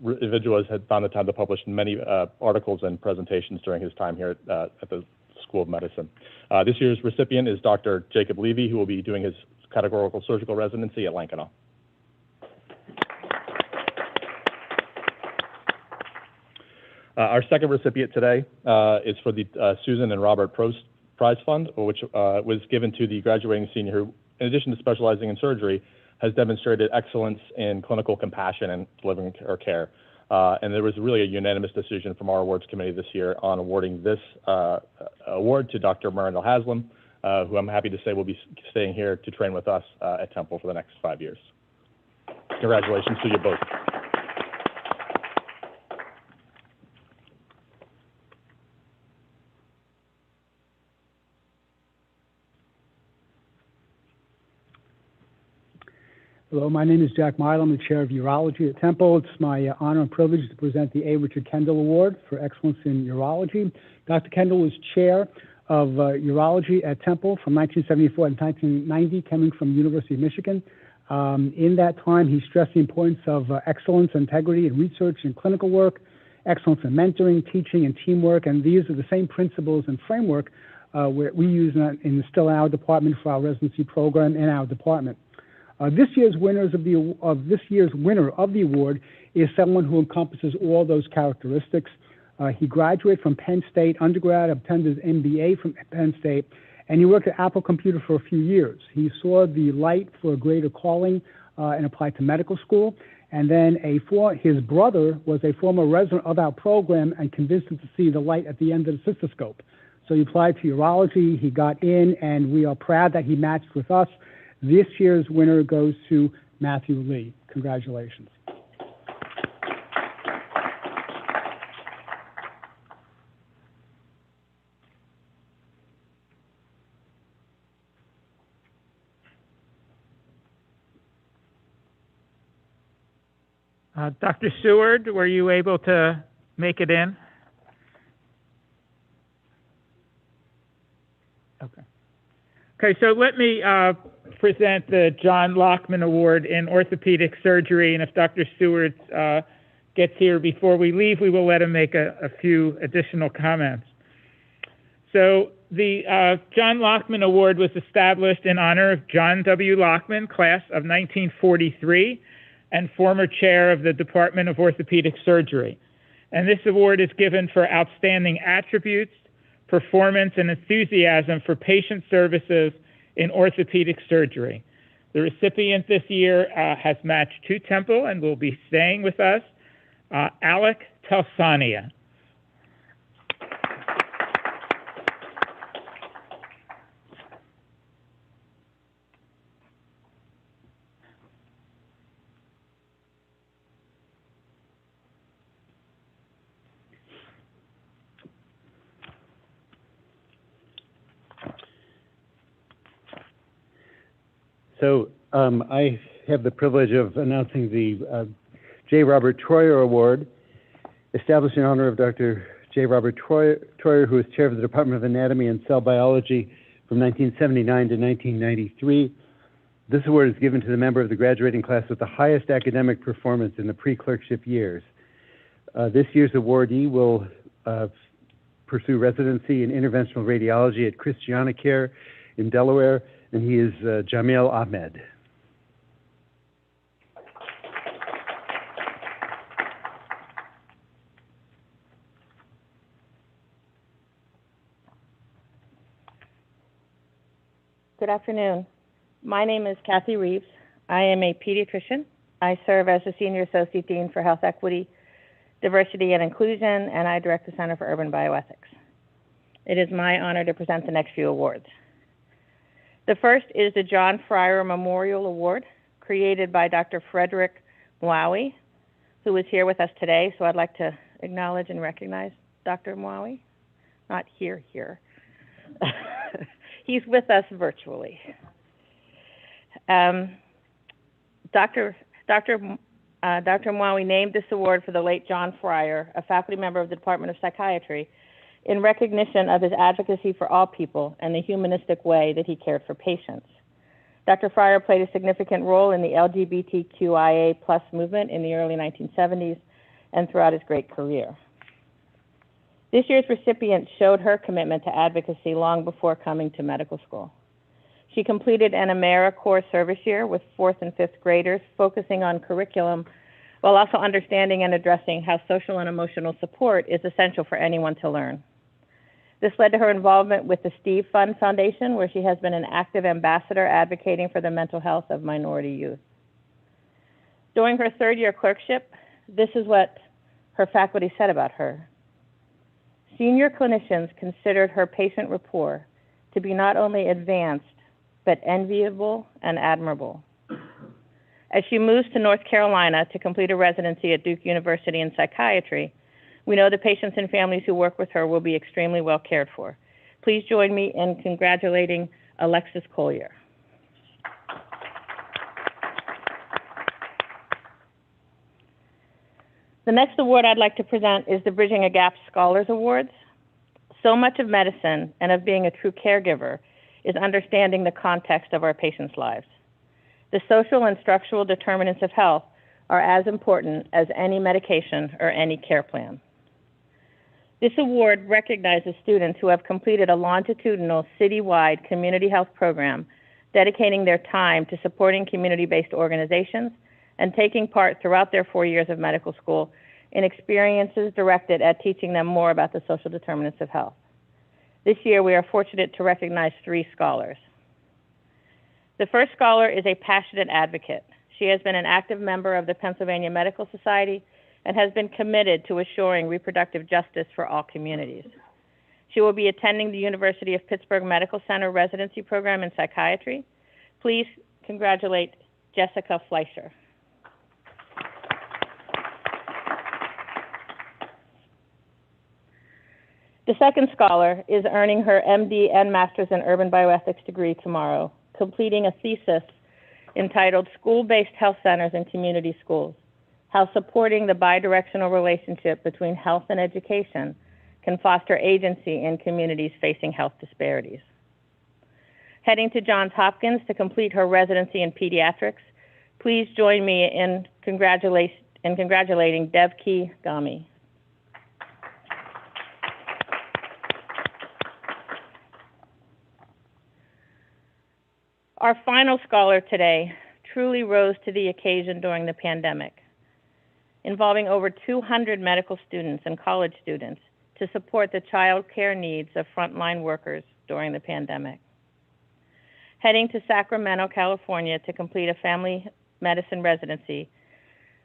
Q: individual has found the time to publish many articles and presentations during his time here at the School of Medicine. This year's recipient is Dr. Jacob Levy, who will be doing his categorical surgical residency at Lankenau. Our second recipient today is for the Susan and Robert Prost Prize Fund, which was given to the graduating senior who, in addition to specializing in surgery, has demonstrated excellence in clinical compassion and delivering care. And there was really a unanimous decision from our awards committee this year on awarding this award to Dr. Miranda Haslam, who I'm happy to say will be staying here to train with us at Temple for the next 5 years. Congratulations to you both.
R: Hello, my name is Jack Milo. I'm the Chair of Urology at Temple. It's my honor and privilege to present the A. Richard Kendall Award for Excellence in Urology. Dr. Kendall was Chair of Urology at Temple from 1974 to 1990, coming from the University of Michigan. In that time, he stressed the importance of excellence, integrity in research and clinical work, excellence in mentoring, teaching, and teamwork, and these are the same principles and framework we use in the Still Our department for our residency program in our department. This year's winner of the award is someone who encompasses all those characteristics. He graduated from Penn State undergrad, obtained his MBA from Penn State, and he worked at Apple Computer for a few years. He saw the light for a greater calling and applied to medical school. And then his brother was a former resident of our program and convinced him to see the light at the end of the cystoscope. So he applied to urology, he got in, and we are proud that he matched with us. This year's winner goes to Matthew Lee. Congratulations.
A: Dr. Seward, were you able to make it in? Okay. Okay, so let me present the John Lockman Award in Orthopedic Surgery, and if Dr. Seward gets here before we leave, we will let him make a few additional comments. So the John Lockman Award was established in honor of John W. Lockman, class of 1943, and former chair of the Department of Orthopedic Surgery. And this award is given for outstanding attributes, performance, and enthusiasm for patient services in orthopedic surgery. The recipient this year has matched to Temple and will be staying with us, Alec Telsania.
C: So I have the privilege of announcing the J. Robert Troyer Award, established in honor of Dr. J. Robert Troyer, who was chair of the Department of Anatomy and Cell Biology from 1979 to 1993. This award is given to the member of the graduating class with the highest academic performance in the pre-clerkship years. This year's awardee will pursue residency in interventional radiology at ChristianaCare in Delaware, and he is Jamil Ahmed.
S: Good afternoon. My name is Kathy Reeves. I am a pediatrician. I serve as the Senior Associate Dean for Health Equity, Diversity and Inclusion, and I direct the Center for Urban Bioethics. It is my honor to present the next few awards. The first is the John Fryer Memorial Award, created by Dr. Frederick Mwawi, who is here with us today. So I'd like to acknowledge and recognize Dr. Mwawi. Not here. He's with us virtually. Dr. Mwawi named this award for the late John Fryer, a faculty member of the Department of Psychiatry, in recognition of his advocacy for all people and the humanistic way that he cared for patients. Dr. Fryer played a significant role in the LGBTQIA+ movement in the early 1970s and throughout his great career. This year's recipient showed her commitment to advocacy long before coming to medical school. She completed an AmeriCorps service year with 4th and 5th graders, focusing on curriculum while also understanding and addressing how social and emotional support is essential for anyone to learn. This led to her involvement with the Steve Fund Foundation, where she has been an active ambassador advocating for the mental health of minority youth. During her 3rd year clerkship, this is what her faculty said about her. Senior clinicians considered her patient rapport to be not only advanced, but enviable and admirable. As she moves to North Carolina to complete a residency at Duke University in psychiatry, we know the patients and families who work with her will be extremely well cared for. Please join me in congratulating Alexis Collier. The next award I'd like to present is the Bridging a Gap Scholars Awards. So much of medicine and of being a true caregiver is understanding the context of our patients' lives. The social and structural determinants of health are as important as any medication or any care plan. This award recognizes students who have completed a longitudinal citywide community health program, dedicating their time to supporting community-based organizations and taking part throughout their 4 years of medical school in experiences directed at teaching them more about the social determinants of health. This year, we are fortunate to recognize 3 scholars. The first scholar is a passionate advocate. She has been an active member of the Pennsylvania Medical Society and has been committed to assuring reproductive justice for all communities. She will be attending the University of Pittsburgh Medical Center residency program in psychiatry. Please congratulate Jessica Fleischer. The second scholar is earning her MD and Master's in Urban Bioethics degree tomorrow, completing a thesis entitled School-Based Health Centers and Community Schools: How Supporting the Bidirectional Relationship Between Health and Education Can Foster Agency in Communities Facing Health Disparities. Heading to Johns Hopkins to complete her residency in pediatrics, please join me in congratulating Devki Gami. Our final scholar today truly rose to the occasion during the pandemic, involving over 200 medical students and college students to support the child care needs of frontline workers during the pandemic. Heading to Sacramento, California to complete a family medicine residency,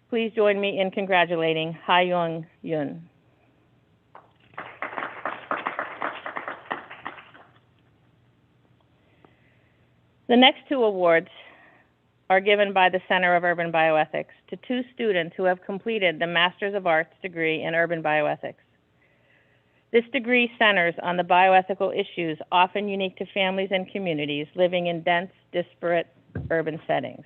S: please join me in congratulating Ha-Young Yoon. The next 2 awards are given by the Center of Urban Bioethics to 2 students who have completed the Master's of Arts degree in Urban Bioethics. This degree centers on the bioethical issues often unique to families and communities living in dense, disparate urban settings.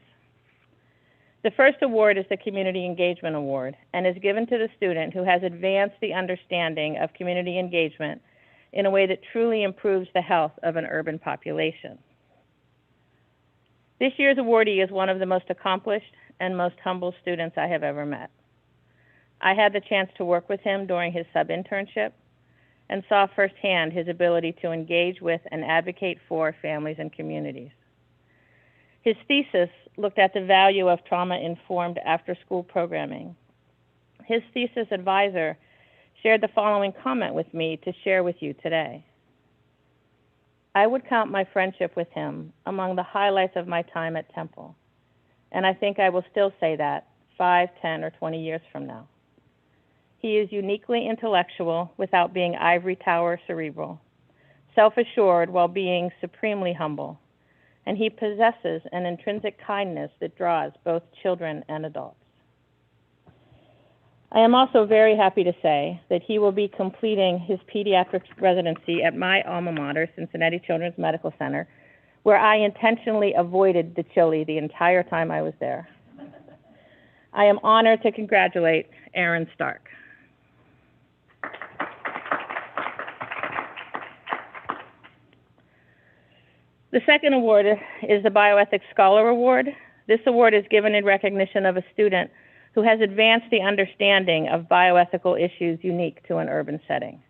S: The first award is the Community Engagement Award and is given to the student who has advanced the understanding of community engagement in a way that truly improves the health of an urban population. This year's awardee is one of the most accomplished and most humble students I have ever met. I had the chance to work with him during his sub-internship and saw firsthand his ability to engage with and advocate for families and communities. His thesis looked at the value of trauma-informed after-school programming. His thesis advisor shared the following comment with me to share with you today. I would count my friendship with him among the highlights of my time at Temple, and I think I will still say that 5, 10, or 20 years from now. He is uniquely intellectual without being ivory tower cerebral, self-assured while being supremely humble, and he possesses an intrinsic kindness that draws both children and adults. I am also very happy to say that he will be completing his pediatrics residency at my alma mater, Cincinnati Children's Medical Center, where I intentionally avoided the chili the entire time I was there. I am honored to congratulate Aaron Stark. The second award is the Bioethics Scholar Award. This award is given in recognition of a student who has advanced the understanding of bioethical issues unique to an urban setting.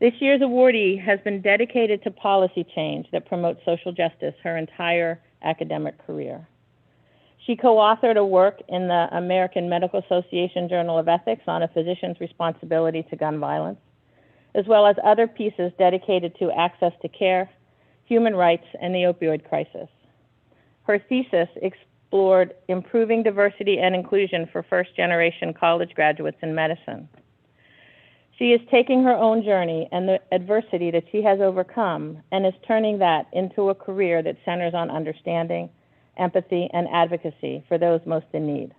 S: This year's awardee has been dedicated to policy change that promotes social justice her entire academic career. She co-authored a work in the American Medical Association Journal of Ethics on a physician's responsibility to gun violence, as well as other pieces dedicated to access to care, human rights, and the opioid crisis. Her thesis explored improving diversity and inclusion for first-generation college graduates in medicine. She is taking her own journey and the adversity that she has overcome and is turning that into a career that centers on understanding, empathy, and advocacy for those most in need.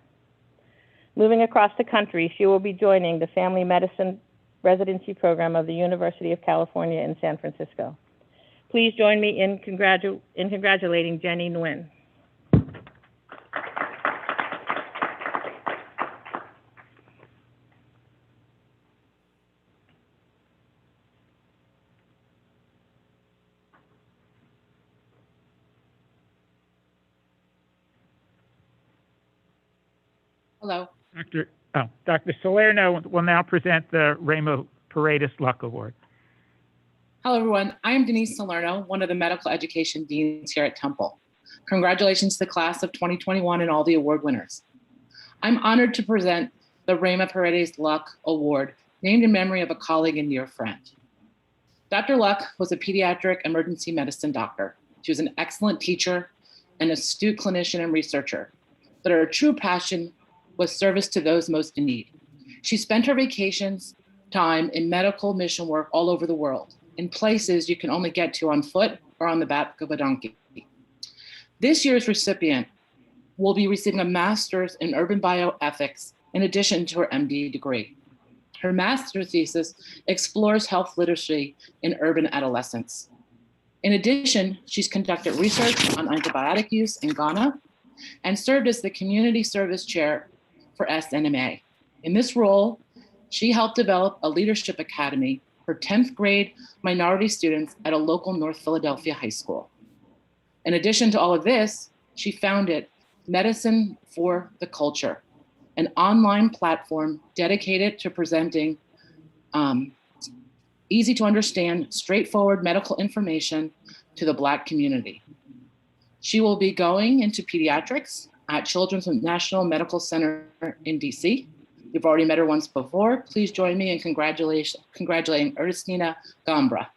S: Moving across the country, she will be joining the Family Medicine Residency Program of the University of California in San Francisco. Please join me in congratulating Jenny Nguyen.
T: Hello.
A: Dr. Salerno will now present the Ramo Paredes Luck Award.
T: Hello, everyone. I am Denise Salerno, one of the medical education deans here at Temple. Congratulations to the class of 2021 and all the award winners. I'm honored to present the Ramo Paredes Luck Award, named in memory of a colleague and dear friend. Dr. Luck was a pediatric emergency medicine doctor. She was an excellent teacher, an astute clinician and researcher, but her true passion was service to those most in need. She spent her vacations time in medical mission work all over the world, in places you can only get to on foot or on the back of a donkey. This year's recipient will be receiving a master's in urban bioethics in addition to her MD degree. Her master's thesis explores health literacy in urban adolescents. In addition, she's conducted research on antibiotic use in Ghana and served as the community service chair for SNMA. In this role, she helped develop a leadership academy for 10th grade minority students at a local North Philadelphia high school. In addition to all of this, she founded Medicine for the Culture, an online platform dedicated to presenting easy to understand, straightforward medical information to the Black community. She will be going into pediatrics at Children's National Medical Center in DC. You've already met her once before. Please join me in congratulating Ernestina Gambra.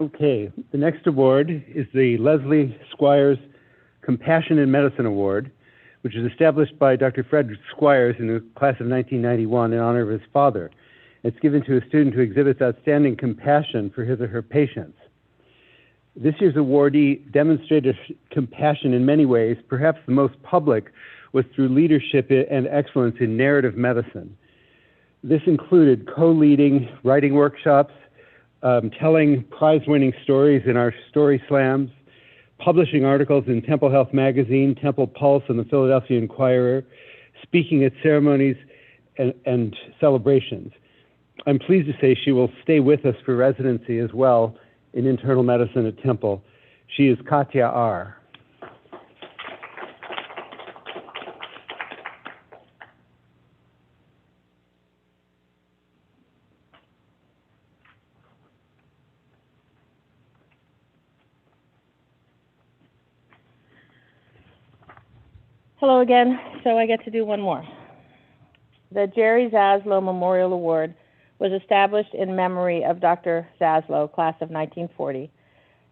C: Okay, the next award is the Leslie Squires Compassion in Medicine Award, which is established by Dr. Fred Squires in the class of 1991 in honor of his father. It's given to a student who exhibits outstanding compassion for his or her patients. This year's awardee demonstrated compassion in many ways. Perhaps the most public was through leadership and excellence in narrative medicine. This included co-leading writing workshops, telling prize-winning stories in our story slams, publishing articles in Temple Health Magazine, Temple Pulse, and the Philadelphia Inquirer, speaking at ceremonies and celebrations. I'm pleased to say she will stay with us for residency as well in internal medicine at Temple. She is Katya R.
S: Hello again. So I get to do one more. The Jerry Zaslow Memorial Award was established in memory of Dr. Zaslow, class of 1940,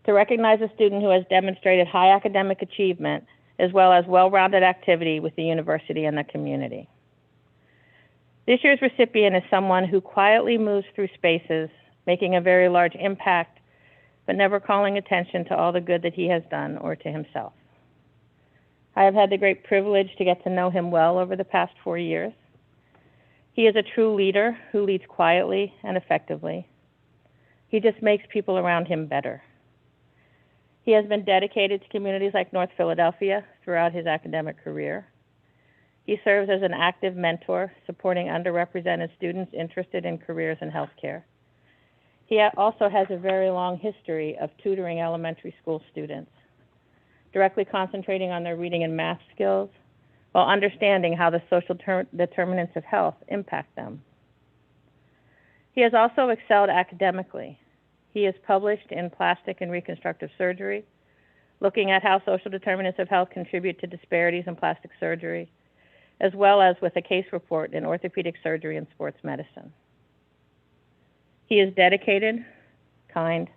S: to recognize a student who has demonstrated high academic achievement as well as well-rounded activity with the university and the community. This year's recipient is someone who quietly moves through spaces, making a very large impact, but never calling attention to all the good that he has done or to himself. I have had the great privilege to get to know him well over the past 4 years. He is a true leader who leads quietly and effectively. He just makes people around him better. He has been dedicated to communities like North Philadelphia throughout his academic career. He serves as an active mentor, supporting underrepresented students interested in careers in healthcare. He also has a very long history of tutoring elementary school students, directly concentrating on their reading and math skills, while understanding how the social determinants of health impact them. He has also excelled academically. He is published in Plastic and Reconstructive Surgery, looking at how social determinants of health contribute to disparities in plastic surgery, as well as with a case report in orthopedic surgery and sports medicine. He is dedicated, kind,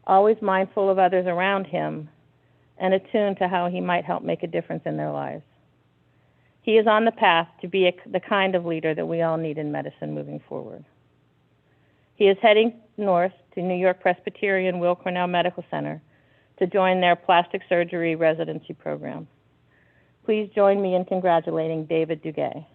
S: always mindful of others around him, and attuned to how he might help make a difference in their lives. He is on the path to be the kind of leader that we all need in medicine moving forward. He is heading north to New York Presbyterian Weill Cornell Medical Center to join their plastic surgery residency program. Please join me in congratulating David Duguay.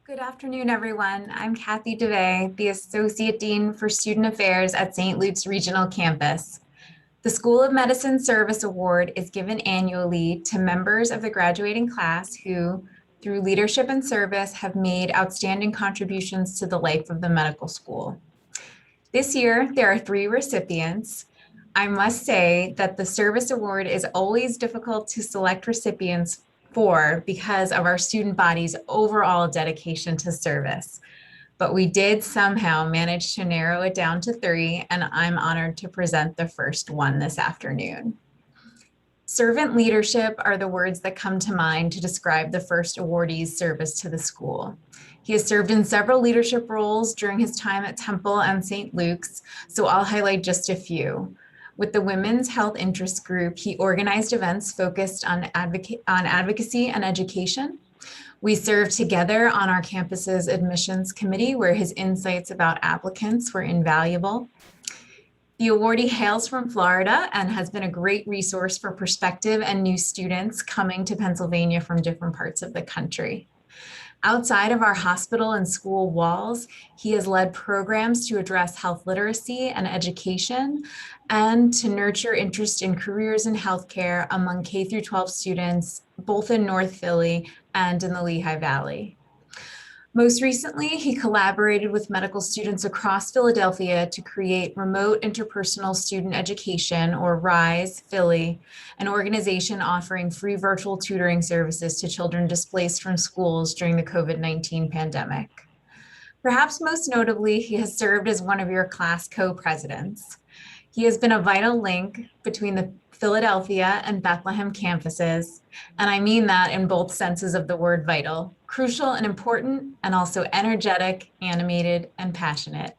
U: Good afternoon, everyone. I'm Kathy DeVay, the Associate Dean for Student Affairs at St. Luke's Regional Campus. The School of Medicine Service Award is given annually to members of the graduating class who, through leadership and service, have made outstanding contributions to the life of the medical school. This year, there are 3 recipients. I must say that the Service Award is always difficult to select recipients for because of our student body's overall dedication to service. But we did somehow manage to narrow it down to 3, and I'm honored to present the first one this afternoon. Servant leadership are the words that come to mind to describe the first awardee's service to the school. He has served in several leadership roles during his time at Temple and St. Luke's, so I'll highlight just a few. With the Women's Health Interest Group, he organized events focused on advocacy and education. We served together on our campus's admissions committee, where his insights about applicants were invaluable. The awardee hails from Florida and has been a great resource for prospective and new students coming to Pennsylvania from different parts of the country. Outside of our hospital and school walls, he has led programs to address health literacy and education and to nurture interest in careers in healthcare among K through 12 students, both in North Philly and in the Lehigh Valley. Most recently, he collaborated with medical students across Philadelphia to create Remote Interpersonal Student Education, or RISE Philly, an organization offering free virtual tutoring services to children displaced from schools during the COVID-19 pandemic. Perhaps most notably, he has served as one of your class co-presidents. He has been a vital link between the Philadelphia and Bethlehem campuses, and I mean that in both senses of the word vital, crucial and important, and also energetic, animated, and passionate.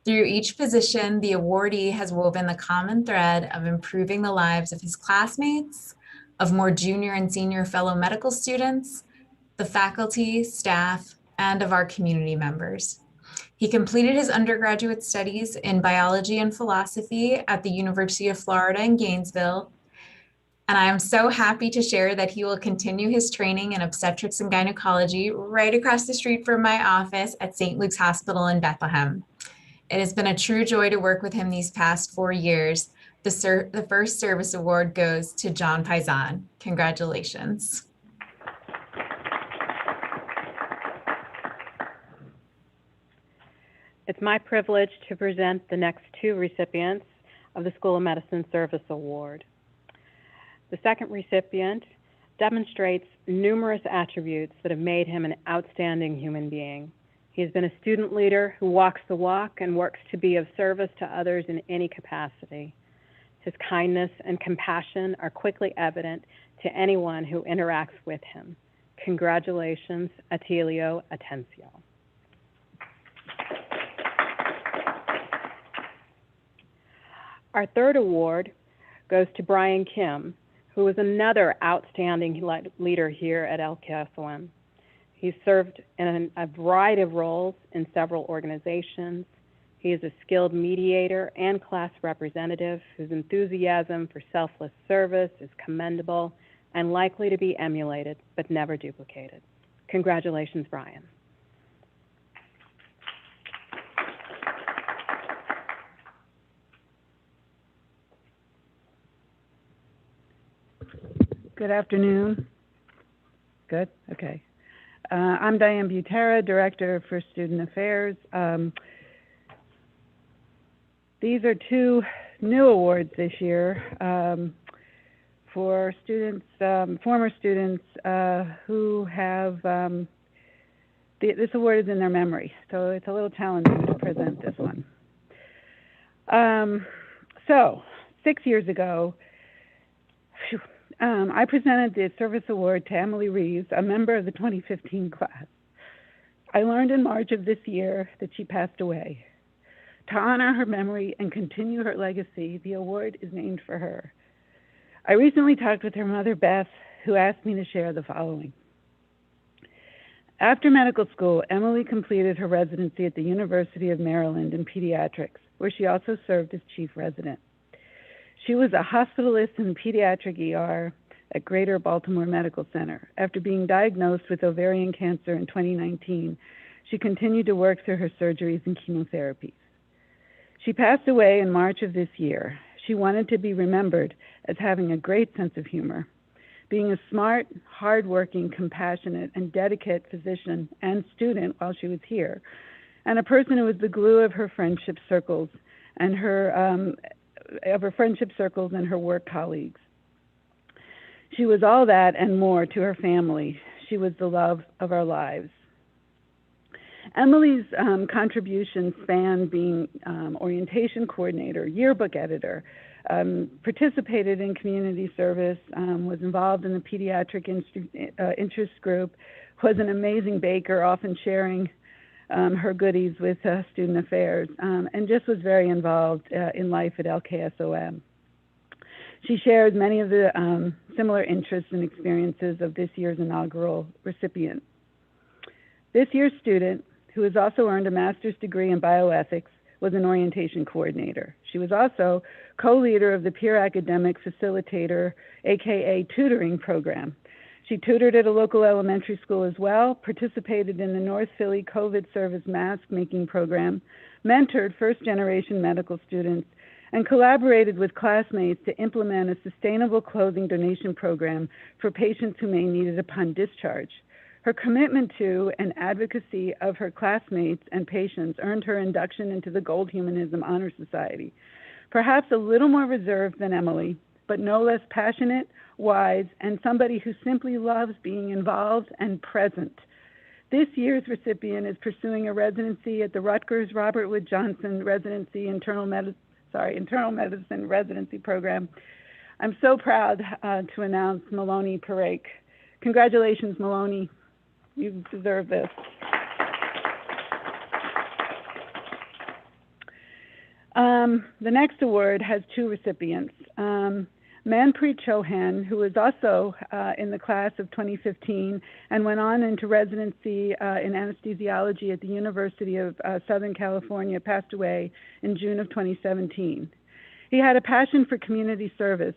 U: Through each position, the awardee has woven the common thread of improving the lives of his classmates, of more junior and senior fellow medical students, the faculty, staff, and of our community members. He completed his undergraduate studies in biology and philosophy at the University of Florida in Gainesville. And I am so happy to share that he will continue his training in obstetrics and gynecology right across the street from my office at St. Luke's Hospital in Bethlehem. It has been a true joy to work with him these past 4 years. The first service award goes to John Paisan. Congratulations.
D: It's my privilege to present the next 2 recipients of the School of Medicine Service Award. The second recipient demonstrates numerous attributes that have made him an outstanding human being. He has been a student leader who walks the walk and works to be of service to others in any capacity. His kindness and compassion are quickly evident to anyone who interacts with him. Congratulations, Atilio Atencio. Our third award goes to Brian Kim, who is another outstanding leader here at LKSOM. He's served in a variety of roles in several organizations. He is a skilled mediator and class representative whose enthusiasm for selfless service is commendable and likely to be emulated, but never duplicated. Congratulations, Brian.
F: Good afternoon. Good, okay. I'm Diane Butera, Director for Student Affairs. These are 2 new awards this year for students, former students who have, this award is in their memory, so it's a little challenging to present this one. So 6 years ago, I presented the service award to Emily Reeves, a member of the 2015 class. I learned in March of this year that she passed away. To honor her memory and continue her legacy, the award is named for her. I recently talked with her mother, Beth, who asked me to share the following. After medical school, Emily completed her residency at the University of Maryland in pediatrics, where she also served as chief resident. She was a hospitalist in pediatric ER at Greater Baltimore Medical Center. After being diagnosed with ovarian cancer in 2019, she continued to work through her surgeries and chemotherapies. She passed away in March of this year. She wanted to be remembered as having a great sense of humor, being a smart, hardworking, compassionate, and dedicated physician and student while she was here, and a person who was the glue of her friendship circles and her work colleagues. She was all that and more to her family. She was the love of our lives. Emily's contributions span being orientation coordinator, yearbook editor, participated in community service, was involved in the pediatric interest group, was an amazing baker, often sharing her goodies with student affairs, and just was very involved in life at LKSOM. She shared many of the similar interests and experiences of this year's inaugural recipient. This year's student, who has also earned a master's degree in bioethics, was an orientation coordinator. She was also co-leader of the Peer Academic Facilitator, AKA tutoring program. She tutored at a local elementary school as well, participated in the North Philly COVID service mask making program, mentored first-generation medical students, and collaborated with classmates to implement a sustainable clothing donation program for patients who may need it upon discharge. Her commitment to and advocacy of her classmates and patients earned her induction into the Gold Humanism Honor Society. Perhaps a little more reserved than Emily, but no less passionate, wise, and somebody who simply loves being involved and present. This year's recipient is pursuing a residency at the Rutgers Robert Wood Johnson Residency Internal Medicine Residency Program. I'm so proud to announce Maloney Parake. Congratulations, Maloney. You deserve this. The next award has two recipients. Manpreet Chauhan, who was also in the class of 2015 and went on into residency in anesthesiology at the University of Southern California, passed away in June of 2017. He had a passion for community service,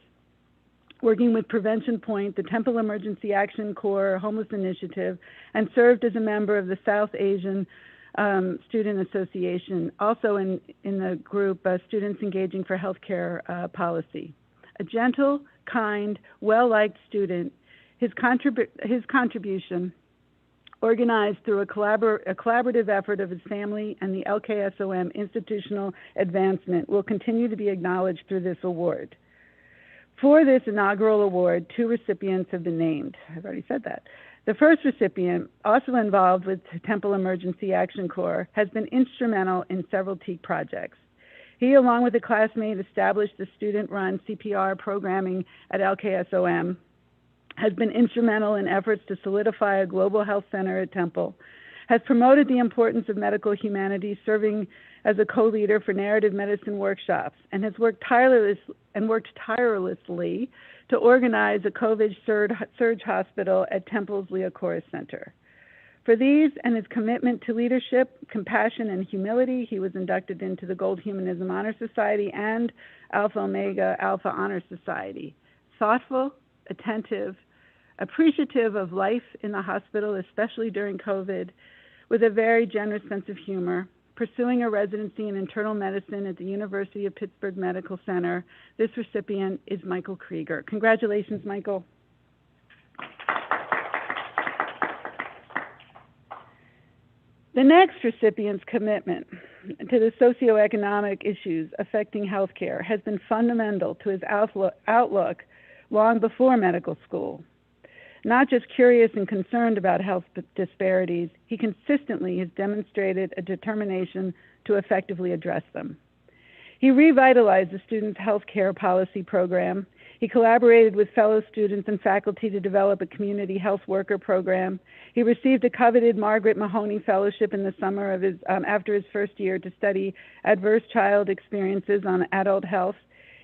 F: working with Prevention Point, the Temple Emergency Action Corps Homeless Initiative, and served as a member of the South Asian Student Association, also in the group Students Engaging for Healthcare Policy. A gentle, kind, well-liked student, his contribution, organized through a collaborative effort of his family and the LKSOM institutional advancement, will continue to be acknowledged through this award. For this inaugural award, two recipients have been named. I've already said that. The first recipient, also involved with Temple Emergency Action Corps, has been instrumental in several TEAC projects. He, along with a classmate, established the student-run CPR programming at LKSOM, has been instrumental in efforts to solidify a global health center at Temple, has promoted the importance of medical humanities, serving as a co-leader for narrative medicine workshops, and has worked tirelessly to organize a COVID surge hospital at Temple's Leo Corus Center. For these and his commitment to leadership, compassion, and humility, he was inducted into the Gold Humanism Honor Society and Alpha Omega Alpha Honor Society. Thoughtful, attentive, appreciative of life in the hospital, especially during COVID, with a very generous sense of humor, pursuing a residency in internal medicine at the University of Pittsburgh Medical Center. This recipient is Michael Krieger. Congratulations, Michael. The next recipient's commitment to the socioeconomic issues affecting healthcare has been fundamental to his outlook long before medical school. Not just curious and concerned about health disparities, he consistently has demonstrated a determination to effectively address them. He revitalized the students' health care policy program. He collaborated with fellow students and faculty to develop a community health worker program. He received a coveted Margaret Mahoney Fellowship in the summer of after his first year to study adverse child experiences on adult health.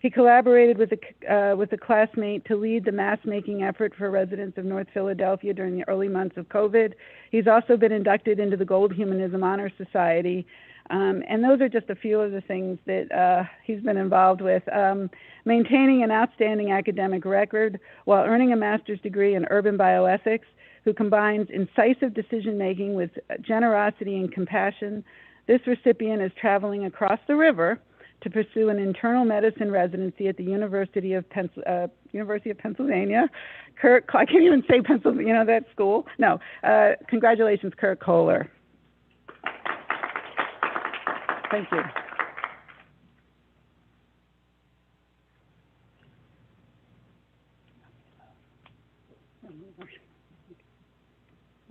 F: He collaborated with a classmate to lead the mask-making effort for residents of North Philadelphia during the early months of COVID. He's also been inducted into the Gold Humanism Honor Society. And those are just a few of the things that he's been involved with. Maintaining an outstanding academic record while earning a master's degree in urban bioethics, who combines incisive decision-making with generosity and compassion. This recipient is traveling across the river to pursue an internal medicine residency at the University of Pennsylvania. I can't even say Pennsylvania, that school. No, congratulations, Kurt Kohler. Thank you.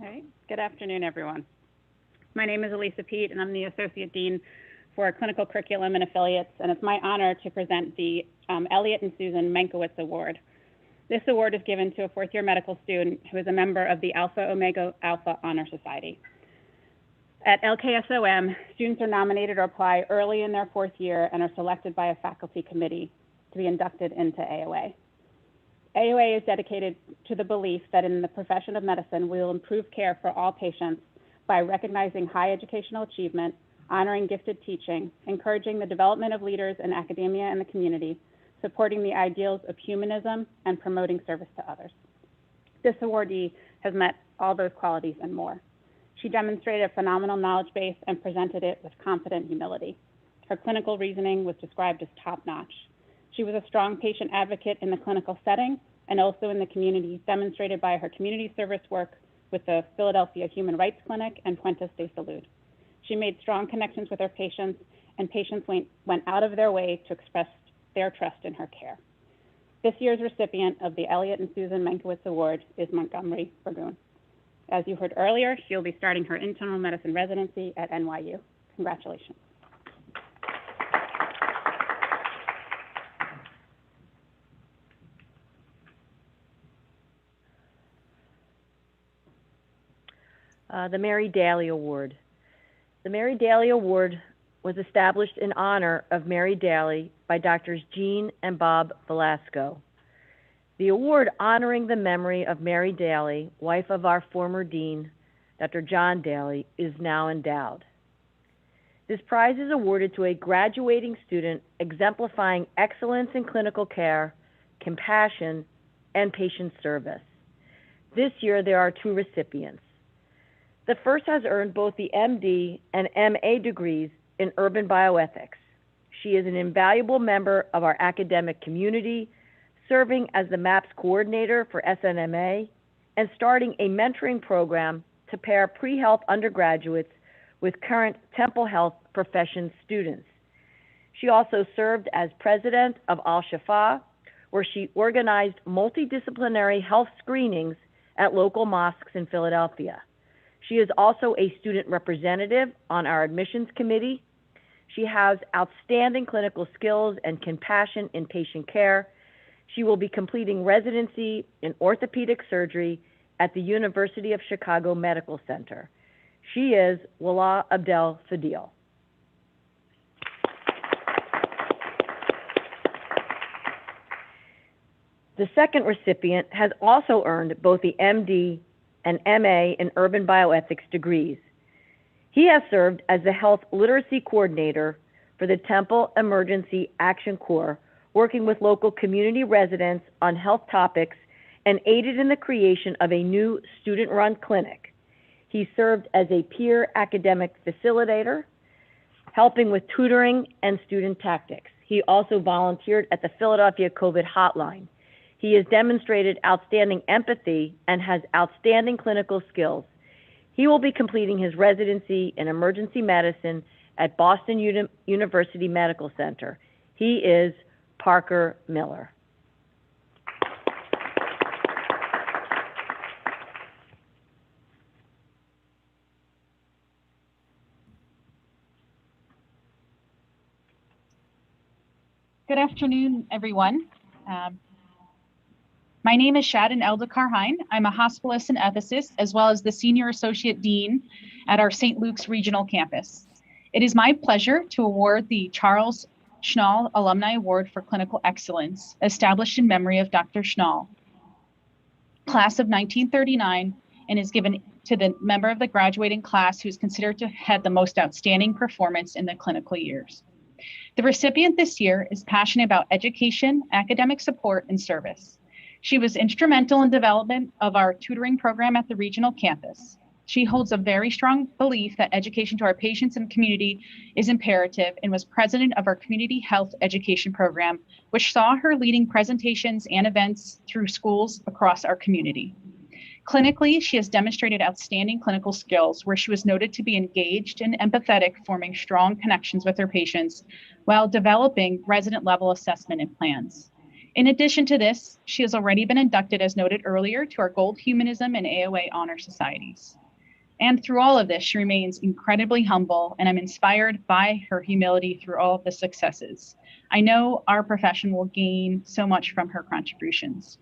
G: All right. Good afternoon, everyone. My name is Elisa Pete, and I'm the Associate Dean for Clinical Curriculum and Affiliates, and it's my honor to present the Elliot and Susan Mankiewicz Award. This award is given to a fourth-year medical student who is a member of the Alpha Omega Alpha Honor Society. At LKSOM, students are nominated or apply early in their fourth year and are selected by a faculty committee to be inducted into AOA. AOA is dedicated to the belief that in the profession of medicine, we will improve care for all patients by recognizing high educational achievement, honoring gifted teaching, encouraging the development of leaders in academia and the community, supporting the ideals of humanism, and promoting service to others. This awardee has met all those qualities and more. She demonstrated a phenomenal knowledge base and presented it with confident humility. Her clinical reasoning was described as top-notch. She was a strong patient advocate in the clinical setting and also in the community, demonstrated by her community service work with the Philadelphia Human Rights Clinic and Puentes de Salud. She made strong connections with her patients, and patients went out of their way to express their trust in her care. This year's recipient of the Elliot and Susan Mankiewicz Award is Montgomery Burgoon. As you heard earlier, she'll be starting her internal medicine residency at NYU. Congratulations.
B: The Mary Daly Award. The Mary Daly Award was established in honor of Mary Daly by Drs. Jean and Bob Velasco. The award honoring the memory of Mary Daly, wife of our former dean, Dr. John Daly, is now endowed. This prize is awarded to a graduating student exemplifying excellence in clinical care, compassion, and patient service. This year, there are 2 recipients. The first has earned both the MD and MA degrees in urban bioethics. She is an invaluable member of our academic community, serving as the MAPS coordinator for SNMA and starting a mentoring program to pair pre-health undergraduates with current Temple Health profession students. She also served as president of Al-Shifa, where she organized multidisciplinary health screenings at local mosques in Philadelphia. She is also a student representative on our admissions committee. She has outstanding clinical skills and compassion in patient care. She will be completing residency in orthopedic surgery at the University of Chicago Medical Center. She is Walaa Abdel Fadil. The second recipient has also earned both the MD and MA in urban bioethics degrees. He has served as the health literacy coordinator for the Temple Emergency Action Corps, working with local community residents on health topics and aided in the creation of a new student-run clinic. He served as a peer academic facilitator, helping with tutoring and student tactics. He also volunteered at the Philadelphia COVID hotline. He has demonstrated outstanding empathy and has outstanding clinical skills. He will be completing his residency in emergency medicine at Boston University Medical Center. He is Parker Miller.
H: Good afternoon, everyone. My name is Shadden Eldekar-Hein. I'm a hospitalist and ethicist, as well as the Senior Associate Dean at our St. Luke's Regional Campus. It is my pleasure to award the Charles Schnall Alumni Award for Clinical Excellence, established in memory of Dr. Schnall, class of 1939, and is given to the member of the graduating class who is considered to have had the most outstanding performance in the clinical years. The recipient this year is passionate about education, academic support, and service. She was instrumental in development of our tutoring program at the regional campus. She holds a very strong belief that education to our patients and community is imperative and was president of our community health education program, which saw her leading presentations and events through schools across our community. Clinically, she has demonstrated outstanding clinical skills where she was noted to be engaged and empathetic, forming strong connections with her patients while developing resident level assessment and plans. In addition to this, she has already been inducted, as noted earlier, to our Gold Humanism and AOA Honor Societies. And through all of this, she remains incredibly humble, and I'm inspired by her humility through all of the successes. I know our profession will gain so much from her contributions.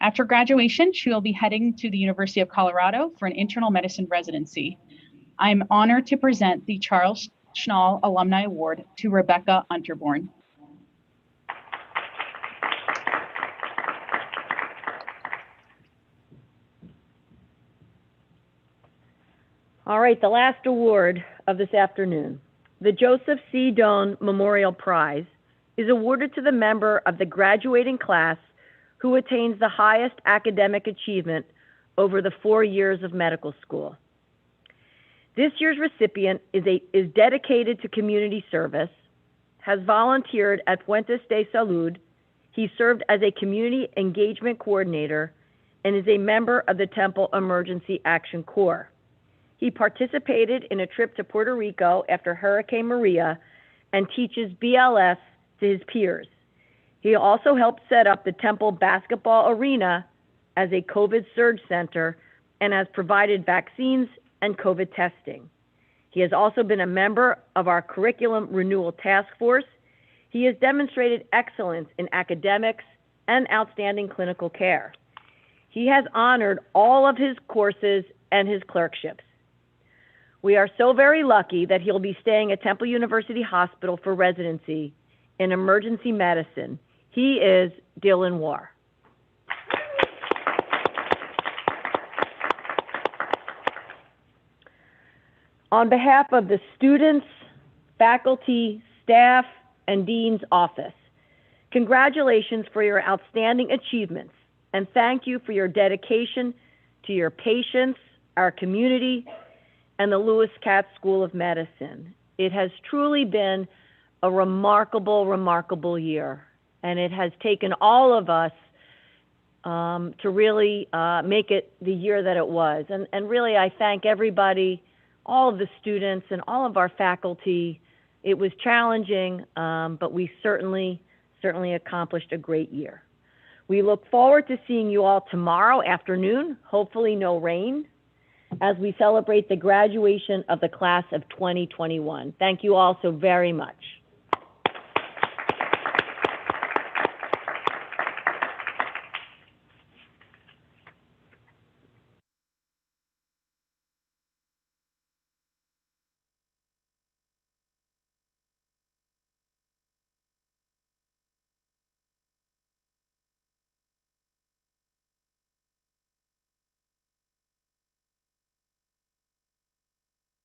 H: After graduation, she will be heading to the University of Colorado for an internal medicine residency. I'm honored to present the Charles Schnall Alumni Award to Rebecca Unterborn.
B: All right, the last award of this afternoon, the Joseph C. Doan Memorial Prize, is awarded to the member of the graduating class who attains the highest academic achievement over the 4 years of medical school. This year's recipient is dedicated to community service, has volunteered at Fuentes de Salud. He served as a community engagement coordinator and is a member of the Temple Emergency Action Corps. He participated in a trip to Puerto Rico after Hurricane Maria and teaches BLS to his peers. He also helped set up the Temple basketball arena as a COVID surge center and has provided vaccines and COVID testing. He has also been a member of our Curriculum Renewal Task Force. He has demonstrated excellence in academics and outstanding clinical care. He has honored all of his courses and his clerkships. We are so very lucky that he'll be staying at Temple University Hospital for residency in emergency medicine. He is Dylan War. On behalf of the students, faculty, staff, and Dean's office, congratulations for your outstanding achievements, and thank you for your dedication to your patients, our community, and the Lewis Katz School of Medicine. It has truly been a remarkable, remarkable year, and it has taken all of us to really make it the year that it was. And really, I thank everybody, all of the students and all of our faculty. It was challenging, but we certainly accomplished a great year. We look forward to seeing you all tomorrow afternoon, hopefully no rain, as we celebrate the graduation of the class of 2021. Thank you all so very much.